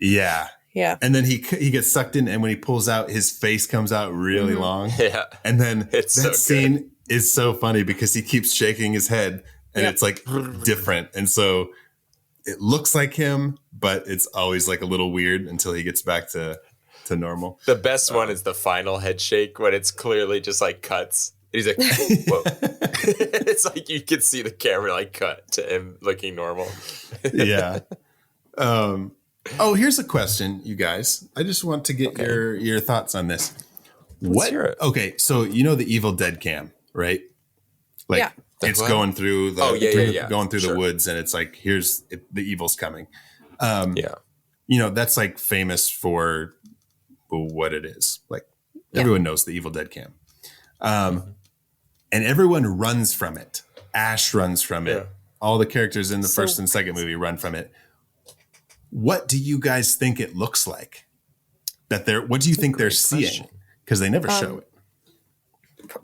Yeah. Yeah. And then he gets sucked in, and when he pulls out, his face comes out really long. Yeah. And then It's so that good. scene is so funny because he keeps shaking his head, and Yep. it's different. And so it looks like him, but it's always a little weird until he gets back to normal. The best one is the final head shake when it's clearly just cuts. He's like, whoa. It's you can see the camera cut to him looking normal. Yeah. Here's a question, you guys. I just want to get your thoughts on this. hear it. Okay, so the Evil Dead cam, right? Yeah. It's What? going through the going through the Sure. woods, and it's here's the evil's coming. Yeah. That's famous for what it is. Everyone knows the Evil Dead cam. And everyone runs from it. Ash runs from it. Yeah. All the characters in the So- first and second movie run from it. What do you guys think it looks like? What do you think they're seeing? Because they never show it.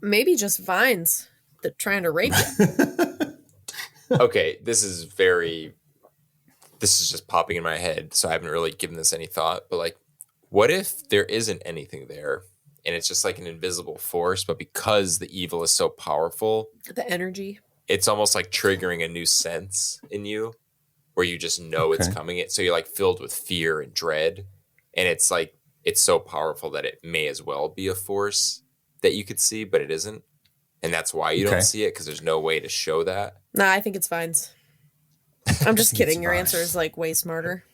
Maybe just vines that trying to rape you. Okay, this is just popping in my head, so I haven't really given this any thought, but what if there isn't anything there and it's just an invisible force, but because the evil is so powerful, The energy. it's almost triggering a new sense in you where you just know it's Okay. coming. So you're filled with fear and dread, and it's it's so powerful that it may as well be a force that you could see, but it isn't. And that's why you don't see it, because there's no way to show that. Nah, I think it's Vines. I'm just kidding. Your Vines. answer is like way smarter.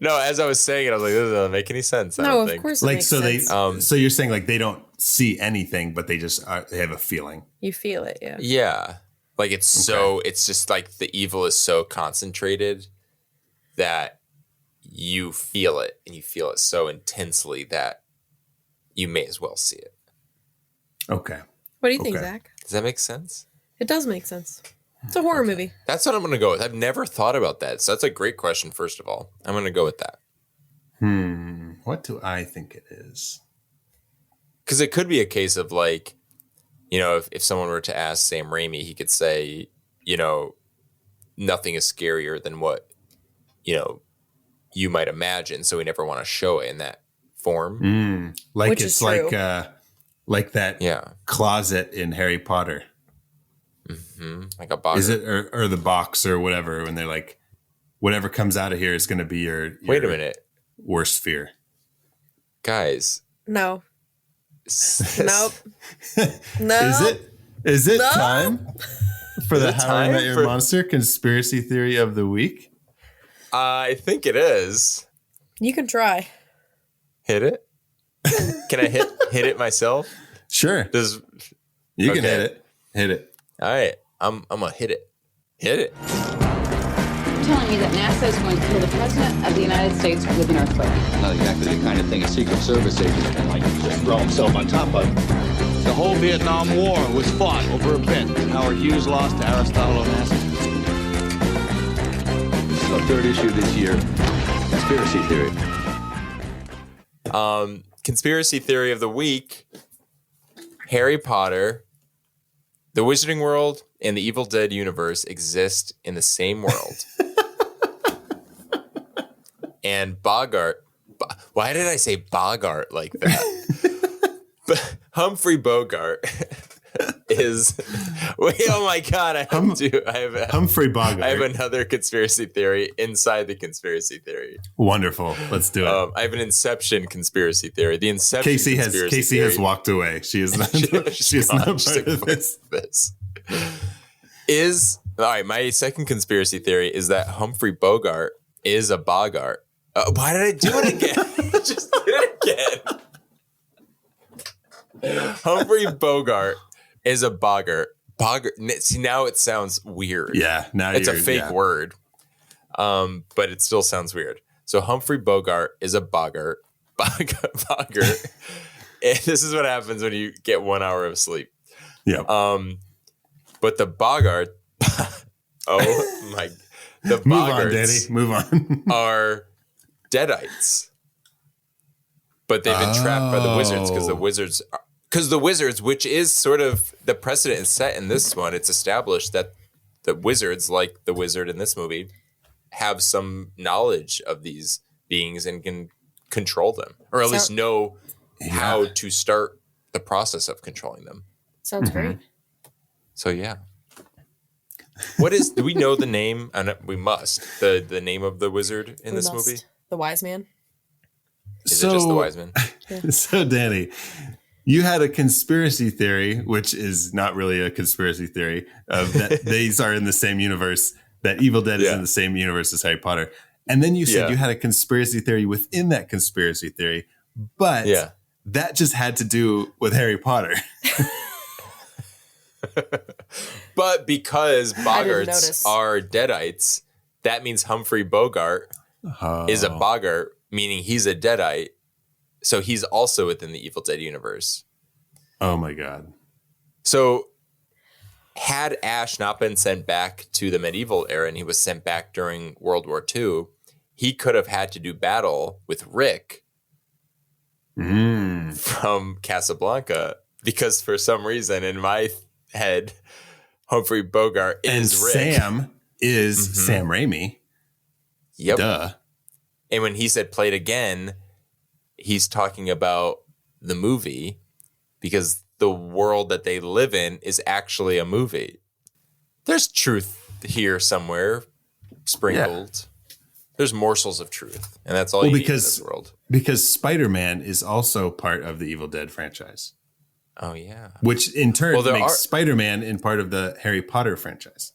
No, as I was saying it, I was like, this doesn't make any sense. I No, don't of think. course it Like, makes so sense. so you're saying like they don't see anything, but they just they have a feeling. You feel it, yeah. Yeah. Like it's it's just like the evil is so concentrated that you feel it, and you feel it so intensely that you may as well see it. Okay. What do you think, Zach? Does that make sense? It does make sense. It's a horror movie. That's what I'm going to go with. I've never thought about that. So that's a great question, first of all. I'm going to go with that. What do I think it is? Because it could be a case of like, you know, if someone were to ask Sam Raimi, he could say, you know, nothing is scarier than what, you know, you might imagine. So we never want to show it in that form. Like Which it's is true. like that closet in Harry Potter. Like a box. Is it or the box or whatever, when they're like, whatever comes out of here is going to be your Wait a minute, worst fear. guys. No. Nope. No. Is it No. time for the it How I time Met Your for- Monster conspiracy theory of the week? I think it is. You can try. Hit it. Can I hit it myself? Sure. Does You can Okay. hit it. Hit it. all right. I'm gonna hit it. Hit it. Telling me that NASA is going to kill the president of the United States with an earthquake. Not exactly the kind of thing a Secret Service agent can like just throw himself on top of. The whole Vietnam War was fought over a bet. Howard Hughes lost to Aristotle Onassis. This is our third issue this year. Conspiracy theory. Conspiracy theory of the week: Harry Potter, the Wizarding World, and the Evil Dead universe exist in the same world. And Bogart, why did I say Bogart like that? But Humphrey Bogart is. Wait, oh my God! I have Humphrey Bogart. I have another conspiracy theory inside the conspiracy theory. Wonderful. Let's do it. I have an Inception conspiracy theory. The Inception Casey conspiracy has theory walked away. She is not. she is gone. not She's part like, of this. this is all right. My second conspiracy theory is that Humphrey Bogart is a Bogart. Why did I do it again? Just did it again. Humphrey Bogart is a Bogart. Bogart. See, now it sounds weird. Yeah. Now It's a you're- fake yeah. word, but it still sounds weird. So Humphrey Bogart is a Bogart. Bogart. And this is what happens when you get 1 hour of sleep. Yeah. But the Bogart, oh my, the Move on, Bogarts Danny. Move on. are Deadites. But they've been trapped by the wizards because the wizards, which is sort of the precedent is set in this one. It's established that the wizards, like the wizard in this movie, have some knowledge of these beings and can control them, or at least know how to start the process of controlling them. Sounds great. So yeah. Do we know the name? And we must. The name of the wizard in this movie? The Wise Man. Is it just the wise man? So, Danny, you had a conspiracy theory, which is not really a conspiracy theory, of that these are in the same universe, that Evil Dead is in the same universe as Harry Potter. And then you said you had a conspiracy theory within that conspiracy theory, but that just had to do with Harry Potter. But because Bogarts notice. are Deadites, that means Humphrey Bogart is a Bogart, meaning he's a Deadite. So he's also within the Evil Dead universe. Oh my God. So had Ash not been sent back to the medieval era and he was sent back during World War II, he could have had to do battle with Rick from Casablanca, because for some reason in my head, Humphrey Bogart is And Rick. Sam is Sam Raimi. Yep. Duh. And when he said play it again, he's talking about the movie, because the world that they live in is actually a movie. There's truth here somewhere sprinkled. There's morsels of truth, and that's all you need in this world. Because Spider-Man is also part of the Evil Dead franchise. Oh, yeah. Which in turn makes Spider-Man in part of the Harry Potter franchise.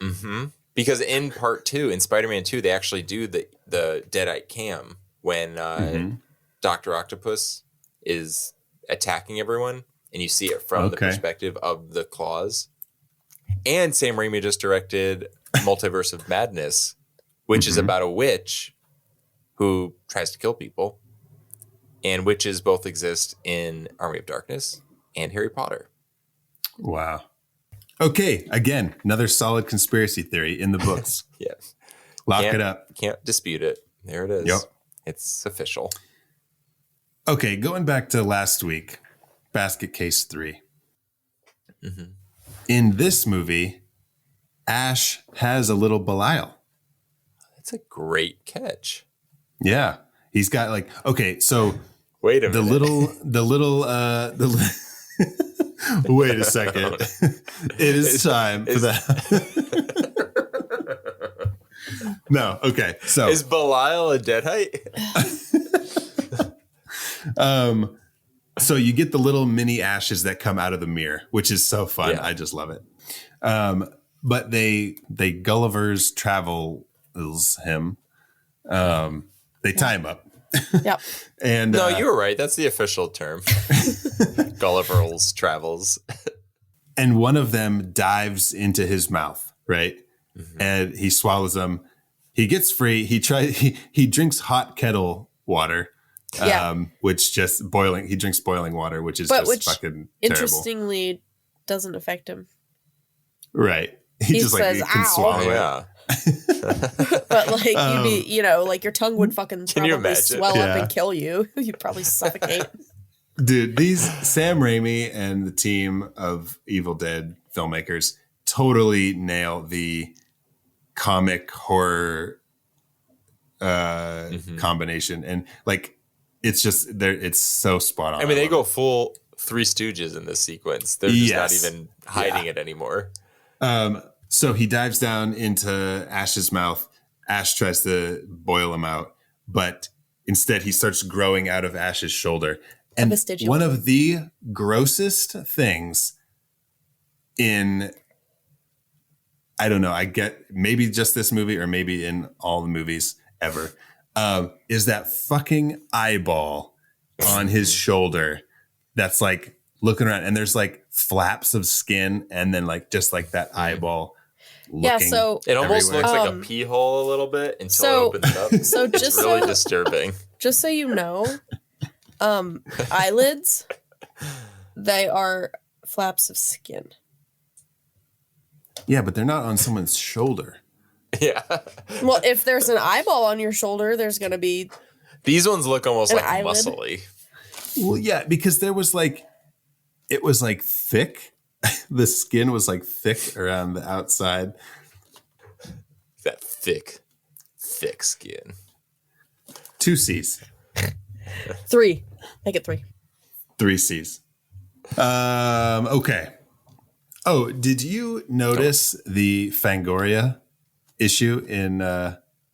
Mm-hmm. Because in part 2, in Spider-Man 2, they actually do the Deadite cam when Dr. Octopus is attacking everyone, and you see it from the perspective of the claws. And Sam Raimi just directed Multiverse of Madness, which is about a witch who tries to kill people. And witches both exist in Army of Darkness and Harry Potter. Wow. Okay, again, another solid conspiracy theory in the books. Yes. Lock it up. Can't dispute it. There it is. Yep. It's official. Okay, going back to last week, Basket Case 3. Mm-hmm. In this movie, Ash has a little Belial. That's a great catch. Yeah. He's got like, okay, so wait a minute. Wait a second. It is time for that. No, okay. So is Belial a Deadite? So you get the little mini ashes that come out of the mirror, which is so fun. Yeah. I just love it. But they Gulliver's Travels him. They tie him up. Yep. And no, you were right. That's the official term. Gulliver's Travels. And one of them dives into his mouth, right? Mm-hmm. And he swallows them. He gets free. He drinks hot kettle water. Which just he drinks boiling water, which is fucking terrible. Interestingly doesn't affect him. Right. He just says, like, can swallow it. Yeah. But like you'd be, like your tongue would fucking probably swell up and kill you. You'd probably suffocate. Dude, these Sam Raimi and the team of Evil Dead filmmakers totally nail the comic horror combination. And like, it's just it's so spot on. I mean, they go full Three Stooges in this sequence. They're just not even hiding it anymore. So he dives down into Ash's mouth. Ash tries to boil him out, but instead he starts growing out of Ash's shoulder. And one of the grossest things in, I don't know, I get maybe just this movie or maybe in all the movies ever, is that fucking eyeball on his shoulder that's like looking around, and there's like flaps of skin and then like just like that eyeball. So it almost looks like a pee hole a little bit until it opens up. So it's really disturbing. Just so you know, eyelids, they are flaps of skin. Yeah, but they're not on someone's shoulder. Yeah. Well, if there's an eyeball on your shoulder, there's going to be. These ones look almost like eyelid. muscly. Well, yeah, because it was like thick. The skin was like thick around the outside. That thick skin. 2 C's. 3. Make it 3. 3 C's. Okay. Oh, did you notice the Fangoria issue in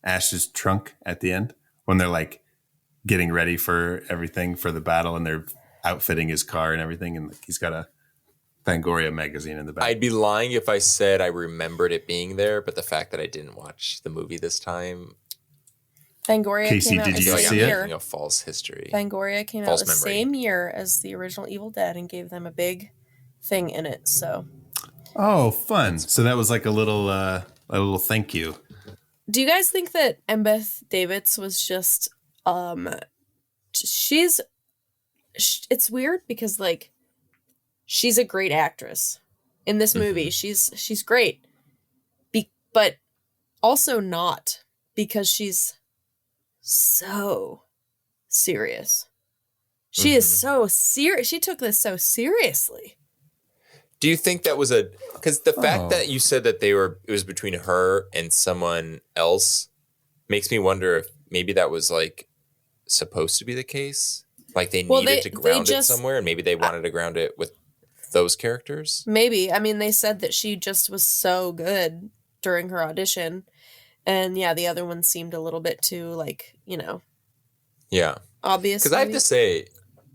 Ash's trunk at the end when they're like getting ready for everything for the battle and they're outfitting his car and everything, and like, he's got a Fangoria magazine in the back? I'd be lying if I said I remembered it being there, but the fact that I didn't watch the movie this time. Fangoria Casey, came out did the you same see year. A false history. Fangoria came false out the memory. Same year as the original Evil Dead and gave them a big thing in it. So. Oh, fun! So that was like a little thank you. Do you guys think that Embeth Davidtz was just it's weird because like she's a great actress in this movie. She's great, but also not, because she's so serious. She is so serious. She took this so seriously. Do you think that was because the fact that you said that it was between her and someone else makes me wonder if maybe that was like supposed to be the case? Like they needed to ground it somewhere, and maybe they wanted to ground it with those characters? Maybe. I mean, they said that she just was so good during her audition. And yeah, the other one seemed a little bit too, like, Yeah. obvious. Because I have to say,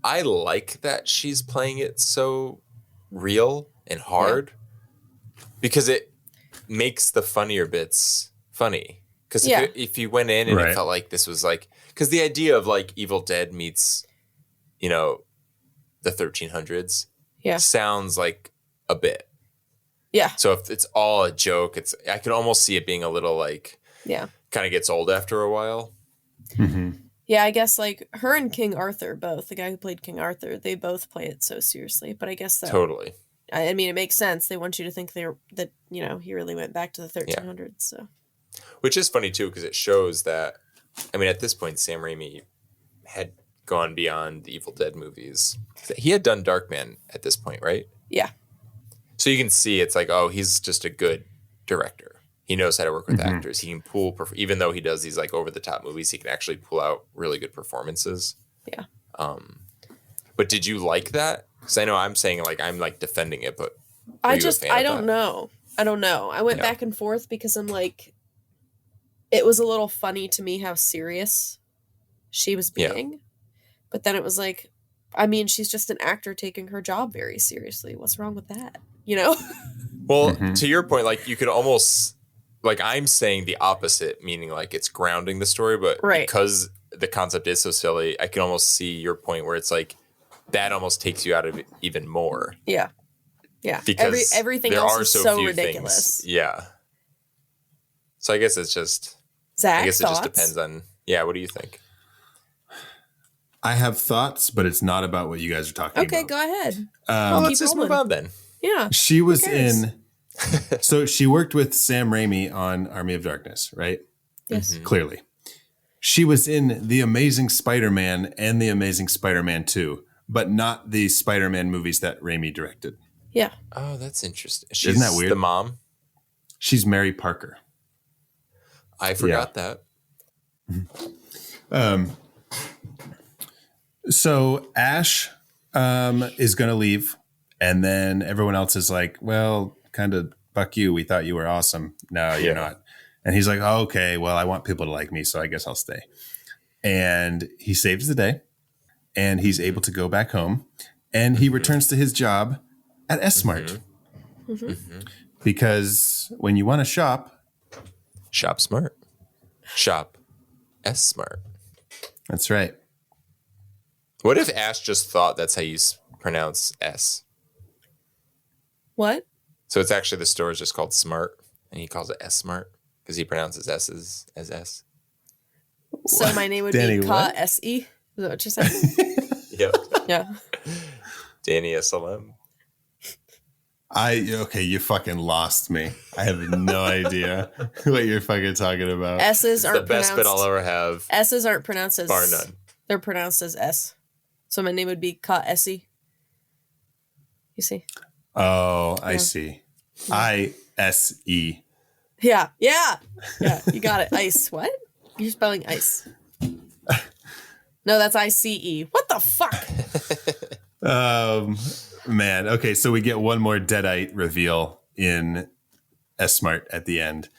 I like that she's playing it so real and hard because it makes the funnier bits funny. Because if you went in and it felt like this was like, because the idea of like Evil Dead meets, the 1300s sounds like a bit. Yeah. So if it's all a joke, I could almost see it being a little like, kind of gets old after a while. Mm-hmm. Yeah, I guess like her and King Arthur, both the guy who played King Arthur, they both play it so seriously. But I guess that Totally. I mean, it makes sense. They want you to think that he really went back to the 1300s. So, which is funny too, because it shows that. I mean, at this point, Sam Raimi had gone beyond the Evil Dead movies. He had done Darkman at this point, right? Yeah. So you can see it's like, oh, he's just a good director. He knows how to work with actors. He can pull, even though he does these like over the top movies, he can actually pull out really good performances. Yeah. But did you like that? Because I know I'm saying like I'm like defending it, but I don't know. I went back and forth because I'm like, it was a little funny to me how serious she was being, but then it was like, I mean, she's just an actor taking her job very seriously. What's wrong with that? Well, to your point, like you could almost. Like I'm saying the opposite, meaning like it's grounding the story, but because the concept is so silly, I can almost see your point where it's like that almost takes you out of it even more. Yeah. Yeah. Because everything there else are is so few ridiculous. Things. Yeah. So I guess it's just Zach, I guess thoughts? It just depends on what do you think? I have thoughts, but it's not about what you guys are talking about. Okay, go ahead. Well, let's just move on then. Yeah. She was in so she worked with Sam Raimi on Army of Darkness, right? Yes. Clearly. She was in The Amazing Spider-Man and The Amazing Spider-Man 2, but not the Spider-Man movies that Raimi directed. Yeah. Oh, that's interesting. Isn't that weird? The mom? She's Mary Parker. I forgot that. So Ash is going to leave, and then everyone else is like, well, kind of fuck you. We thought you were awesome. No, you're not. And he's like, oh, okay, well, I want people to like me, so I guess I'll stay. And he saves the day, and he's able to go back home, and he returns to his job at S-Mart. Because when you want to shop smart. Shop S-Smart. That's right. What if Ash just thought that's how you pronounce S? What? So it's actually the store is just called Smart, and he calls it S-Smart because he pronounces S's as S. So my name would Danny, be Ka S-E? Is that what you're saying? Yep. Yeah. Danny S-L-M. Okay, you fucking lost me. I have no idea what you're fucking talking about. S's aren't the best bit I'll ever have. S's aren't pronounced as bar none. They're pronounced as S. So my name would be Ka S-E. You see? Oh, I see. I-S-E. Yeah. Yeah. Yeah. You got it. Ice. What? You're spelling ice. No, that's I-C-E. What the fuck? Man. Okay, so we get one more Deadite reveal in S-Mart at the end.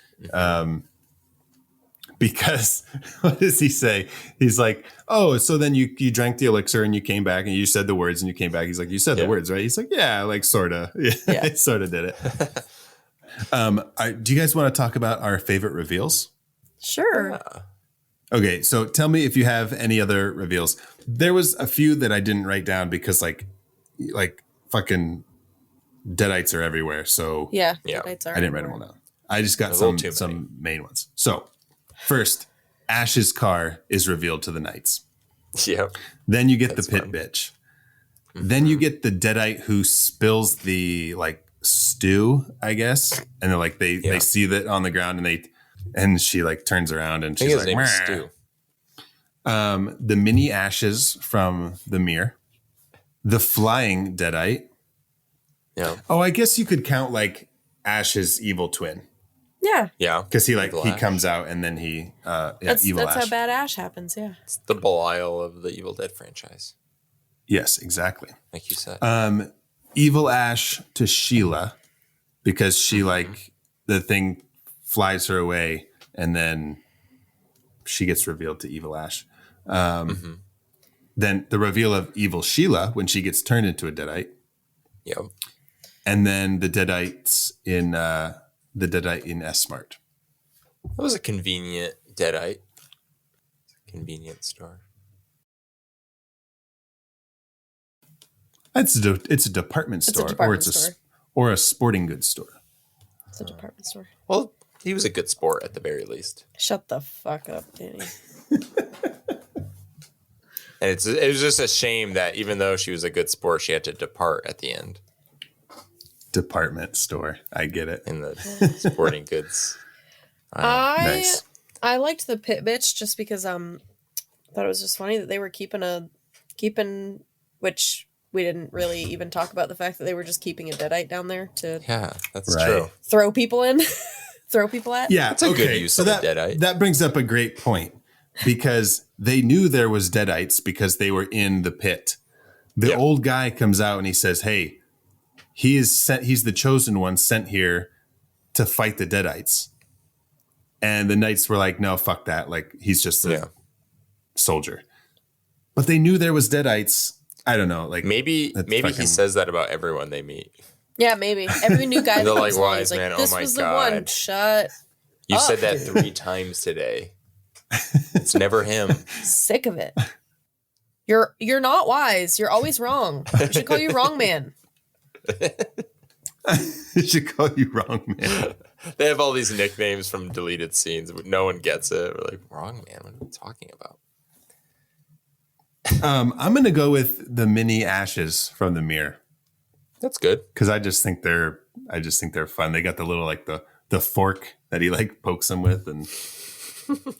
Because what does he say? He's like, oh, so then you drank the elixir and you came back and you said the words and you came back. He's like, you said the words, right? He's like, yeah, like sort of. Yeah, I sort of did it. Do you guys want to talk about our favorite reveals? Sure. Okay, so tell me if you have any other reveals. There was a few that I didn't write down because like fucking Deadites are everywhere. So yeah. Deadites are I didn't write them all down. I just got some main ones. So first, Ash's car is revealed to the knights. Yep. Then you get the pit bitch. Then you get the Deadite who spills the like stew, I guess. And they're like they see that on the ground and she like turns around and she's like, Stu. The mini ashes from the mirror. The flying Deadite. Yeah. Oh, I guess you could count like Ash's evil twin. Yeah. Yeah. Because he comes out and then he that's Ash. how bad Ash happens, yeah. It's the Belial of the Evil Dead franchise. Yes, exactly. Like you said. Evil Ash to Sheila because she like the thing flies her away and then she gets revealed to Evil Ash. Then the reveal of Evil Sheila when she gets turned into a Deadite. Yep. And then the Deadites in S-Mart. That was a convenient Deadite. Convenience store. It's a department store, or a sporting goods store. It's a department store. Well, he was a good sport at the very least. Shut the fuck up, Danny. And it was just a shame that even though she was a good sport, she had to depart at the end. Department store. I get it. In the sporting goods. Nice. I liked the pit bitch just because thought it was just funny that they were keeping which we didn't really even talk about the fact that they were just keeping a Deadite down there to that's true. Throw people in. Throw people at. Yeah, that's a good use of that, a Deadite. That brings up a great point because they knew there was Deadites because they were in the pit. The old guy comes out and he says, "Hey, he's the chosen one sent here to fight the Deadites." And the knights were like, "No, fuck that. Like he's just a soldier." But they knew there was Deadites. I don't know. Like maybe he says that about everyone they meet. Yeah, maybe. Every new guy they're that like, comes along, wise man, this oh my was God. The one. Shut You up. said that 3 times today. It's never him. Sick of it. You're not wise. You're always wrong. We should call you wrong man. I should call you wrong man. They have all these nicknames from deleted scenes, but no one gets it. We're like, wrong man, what are you talking about? I'm going to go with the mini ashes from the mirror. That's good. Because I just think they're fun. They got the little like the fork that he like pokes them with, and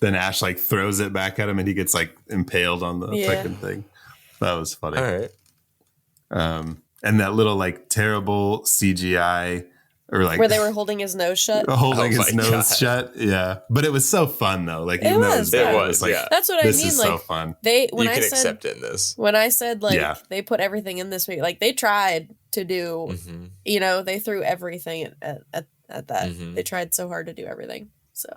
then Ash like throws it back at him, and he gets like impaled on the fucking thing. That was funny. All right. And that little like terrible CGI or like where they were holding his nose shut. Holding his nose shut. Yeah. But it was so fun though. Like It was. it was like, that's what I mean. This is like so fun. When you I can said, accept it in this. When I said like they put everything in this week, like they tried to do, they threw everything at that. They tried so hard to do everything. So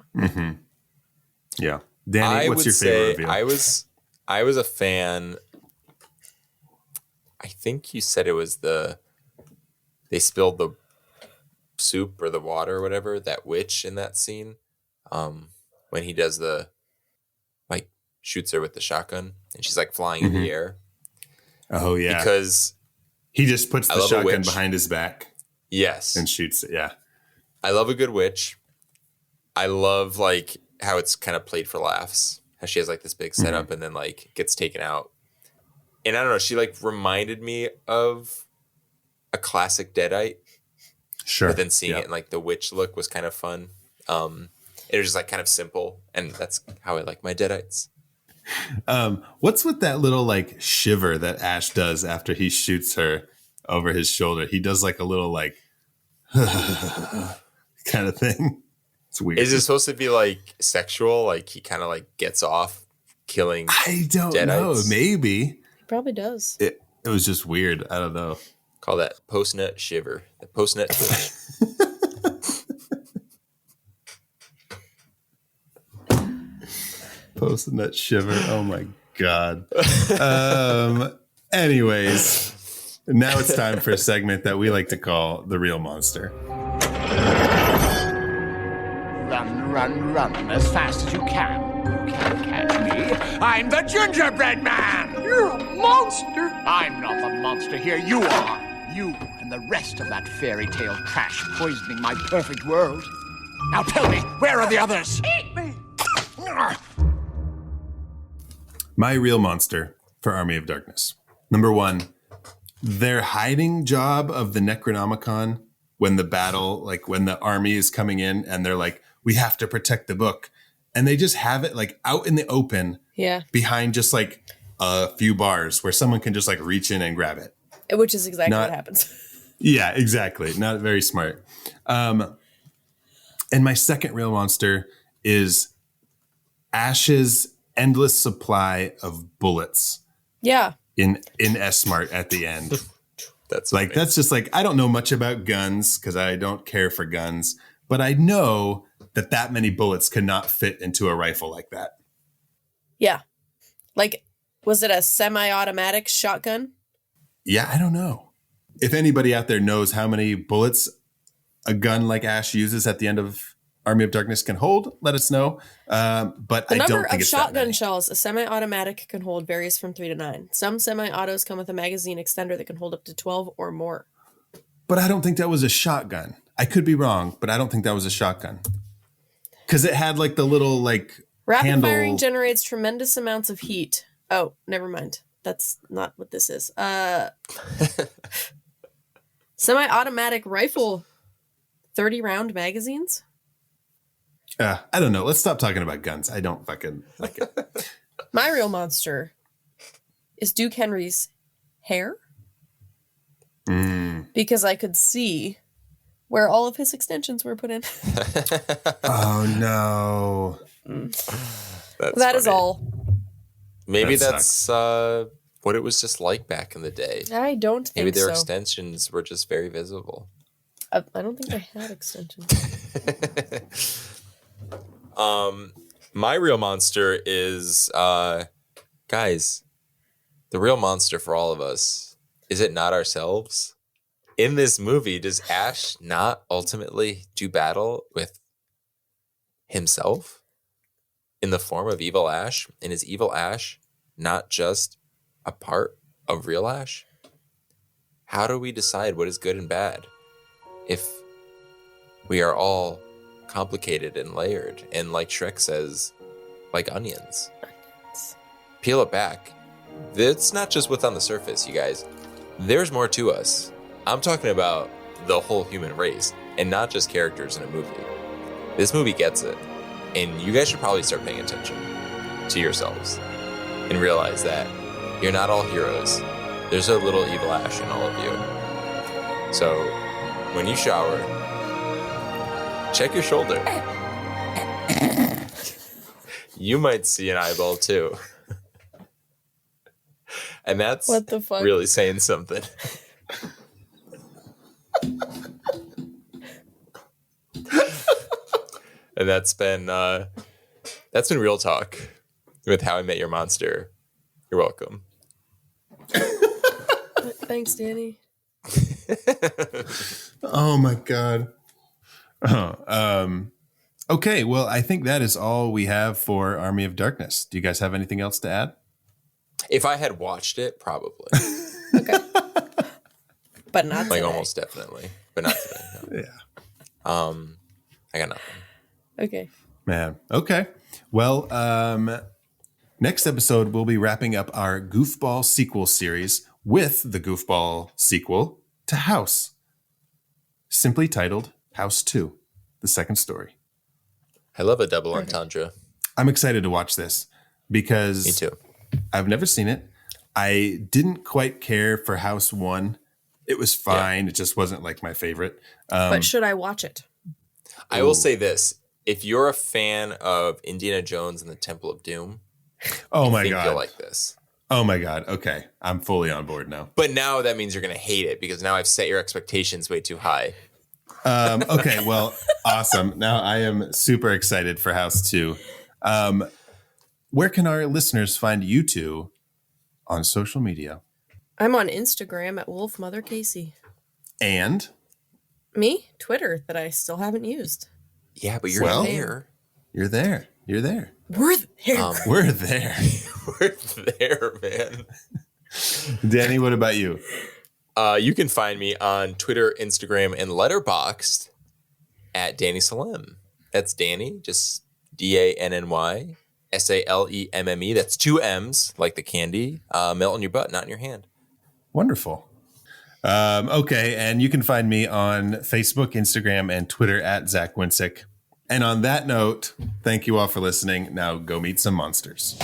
yeah. Danny, what's your favorite reveal? I was a fan. I think you said it was they spilled the soup or the water or whatever, that witch in that scene. When he does the like shoots her with the shotgun and she's like flying in the air. Oh yeah. Because he just puts the shotgun behind his back. Yes. And shoots it. Yeah. I love a good witch. I love like how it's kind of played for laughs. How she has like this big setup and then like gets taken out. And I don't know, she like reminded me of a classic Deadite. Sure. But then seeing it in like the witch look was kind of fun. It was just like kind of simple, and that's how I like my Deadites. What's with that little like shiver that Ash does after he shoots her over his shoulder? He does like a little like kind of thing. It's weird. Is it supposed to be like sexual? Like he kind of like gets off killing I don't Deadites? know. Maybe. he probably does. It was just weird. I don't know. Call that post-nut shiver. The post-nut twitch. Post-nut shiver. Oh my God. Anyways, now it's time for a segment that we like to call The Real Monster. Run, run, run as fast as you can. You can't catch me. I'm the gingerbread man. You're a monster. I'm not the monster here. You are. You and the rest of that fairy tale trash poisoning my perfect world. Now tell me, where are the others? Eat me. My real monster for Army of Darkness. Number 1, their hiding job of the Necronomicon when the battle, like when the army is coming in and they're like, we have to protect the book. And they just have it like out in the open behind just like a few bars where someone can just like reach in and grab it. Which is exactly what happens. Yeah, exactly. Not very smart. And my second real monster is Ash's endless supply of bullets. Yeah. In S-Mart at the end. That's like funny. that's just like I don't know much about guns because I don't care for guns, but I know that many bullets could not fit into a rifle like that. Yeah. Like, was it a semi-automatic shotgun? Yeah, I don't know. If anybody out there knows how many bullets a gun like Ash uses at the end of Army of Darkness can hold, let us know. But I don't think it's that many. The number of shotgun shells a semi-automatic can hold varies from 3 to 9. Some semi-autos come with a magazine extender that can hold up to 12 or more. But I don't think that was a shotgun. I could be wrong, but I don't think that was a shotgun. Because it had like the little like Rapid handle. firing generates tremendous amounts of heat. Oh, never mind. That's not what this is. Semi-automatic rifle, 30-round magazines? I don't know. Let's stop talking about guns. I don't fucking like it. My real monster is Duke Henry's hair. Because I could see where all of his extensions were put in. Oh, no. That is all. Maybe that's what it was just like back in the day. I don't think so. Maybe their extensions were just very visible. I don't think they had extensions. My real monster is, guys, the real monster for all of us, is it not ourselves? In this movie, does Ash not ultimately do battle with himself in the form of evil Ash? And is evil Ash not just a part of real Ash? How do we decide what is good and bad if we are all complicated and layered and, like Shrek says, like onions? Peel it back. It's not just what's on the surface, you guys. There's more to us. I'm talking about the whole human race and not just characters in a movie. This movie gets it, and you guys should probably start paying attention to yourselves and realize that you're not all heroes. There's a little evil Ash in all of you. So when you shower, check your shoulder. You might see an eyeball too. And that's what the fuck? Really saying something. And that's been real talk with How I Met Your Monster. You're welcome. Thanks, Danny. Oh my God. Okay, well, I think that is all we have for Army of Darkness. Do you guys have anything else to add? If I had watched it, probably. Okay. But not like today. almost definitely. But not today. No. Yeah. I got nothing. Okay. Man. Okay. Well, next episode, we'll be wrapping up our Goofball Sequel series with the Goofball sequel to House, simply titled House 2, the second story. I love a double entendre. I'm excited to watch this because Me too. I've never seen it. I didn't quite care for House 1. It was fine. Yeah. It just wasn't like my favorite. But should I watch it? I will say this. If you're a fan of Indiana Jones and the Temple of Doom, oh my God, you'll like this. Oh my God. Okay. I'm fully on board now. But now that means you're going to hate it because now I've set your expectations way too high. Okay. Well, awesome. Now I am super excited for House 2. Where can our listeners find you two on social media? I'm on Instagram at WolfMotherCasey. And? Me? Twitter, that I still haven't used. Yeah, but you're there. You're there. You're there. We're there. We're there. We're there, man. Danny, what about you? You can find me on Twitter, Instagram, and Letterboxd at Danny Salem. That's Danny, just DANNY SALEMME. That's 2 M's, like the candy. Melt in your butt, not in your hand. Wonderful. Okay, and you can find me on Facebook, Instagram, and Twitter at Zach Winsick. And on that note, thank you all for listening. Now go meet some monsters.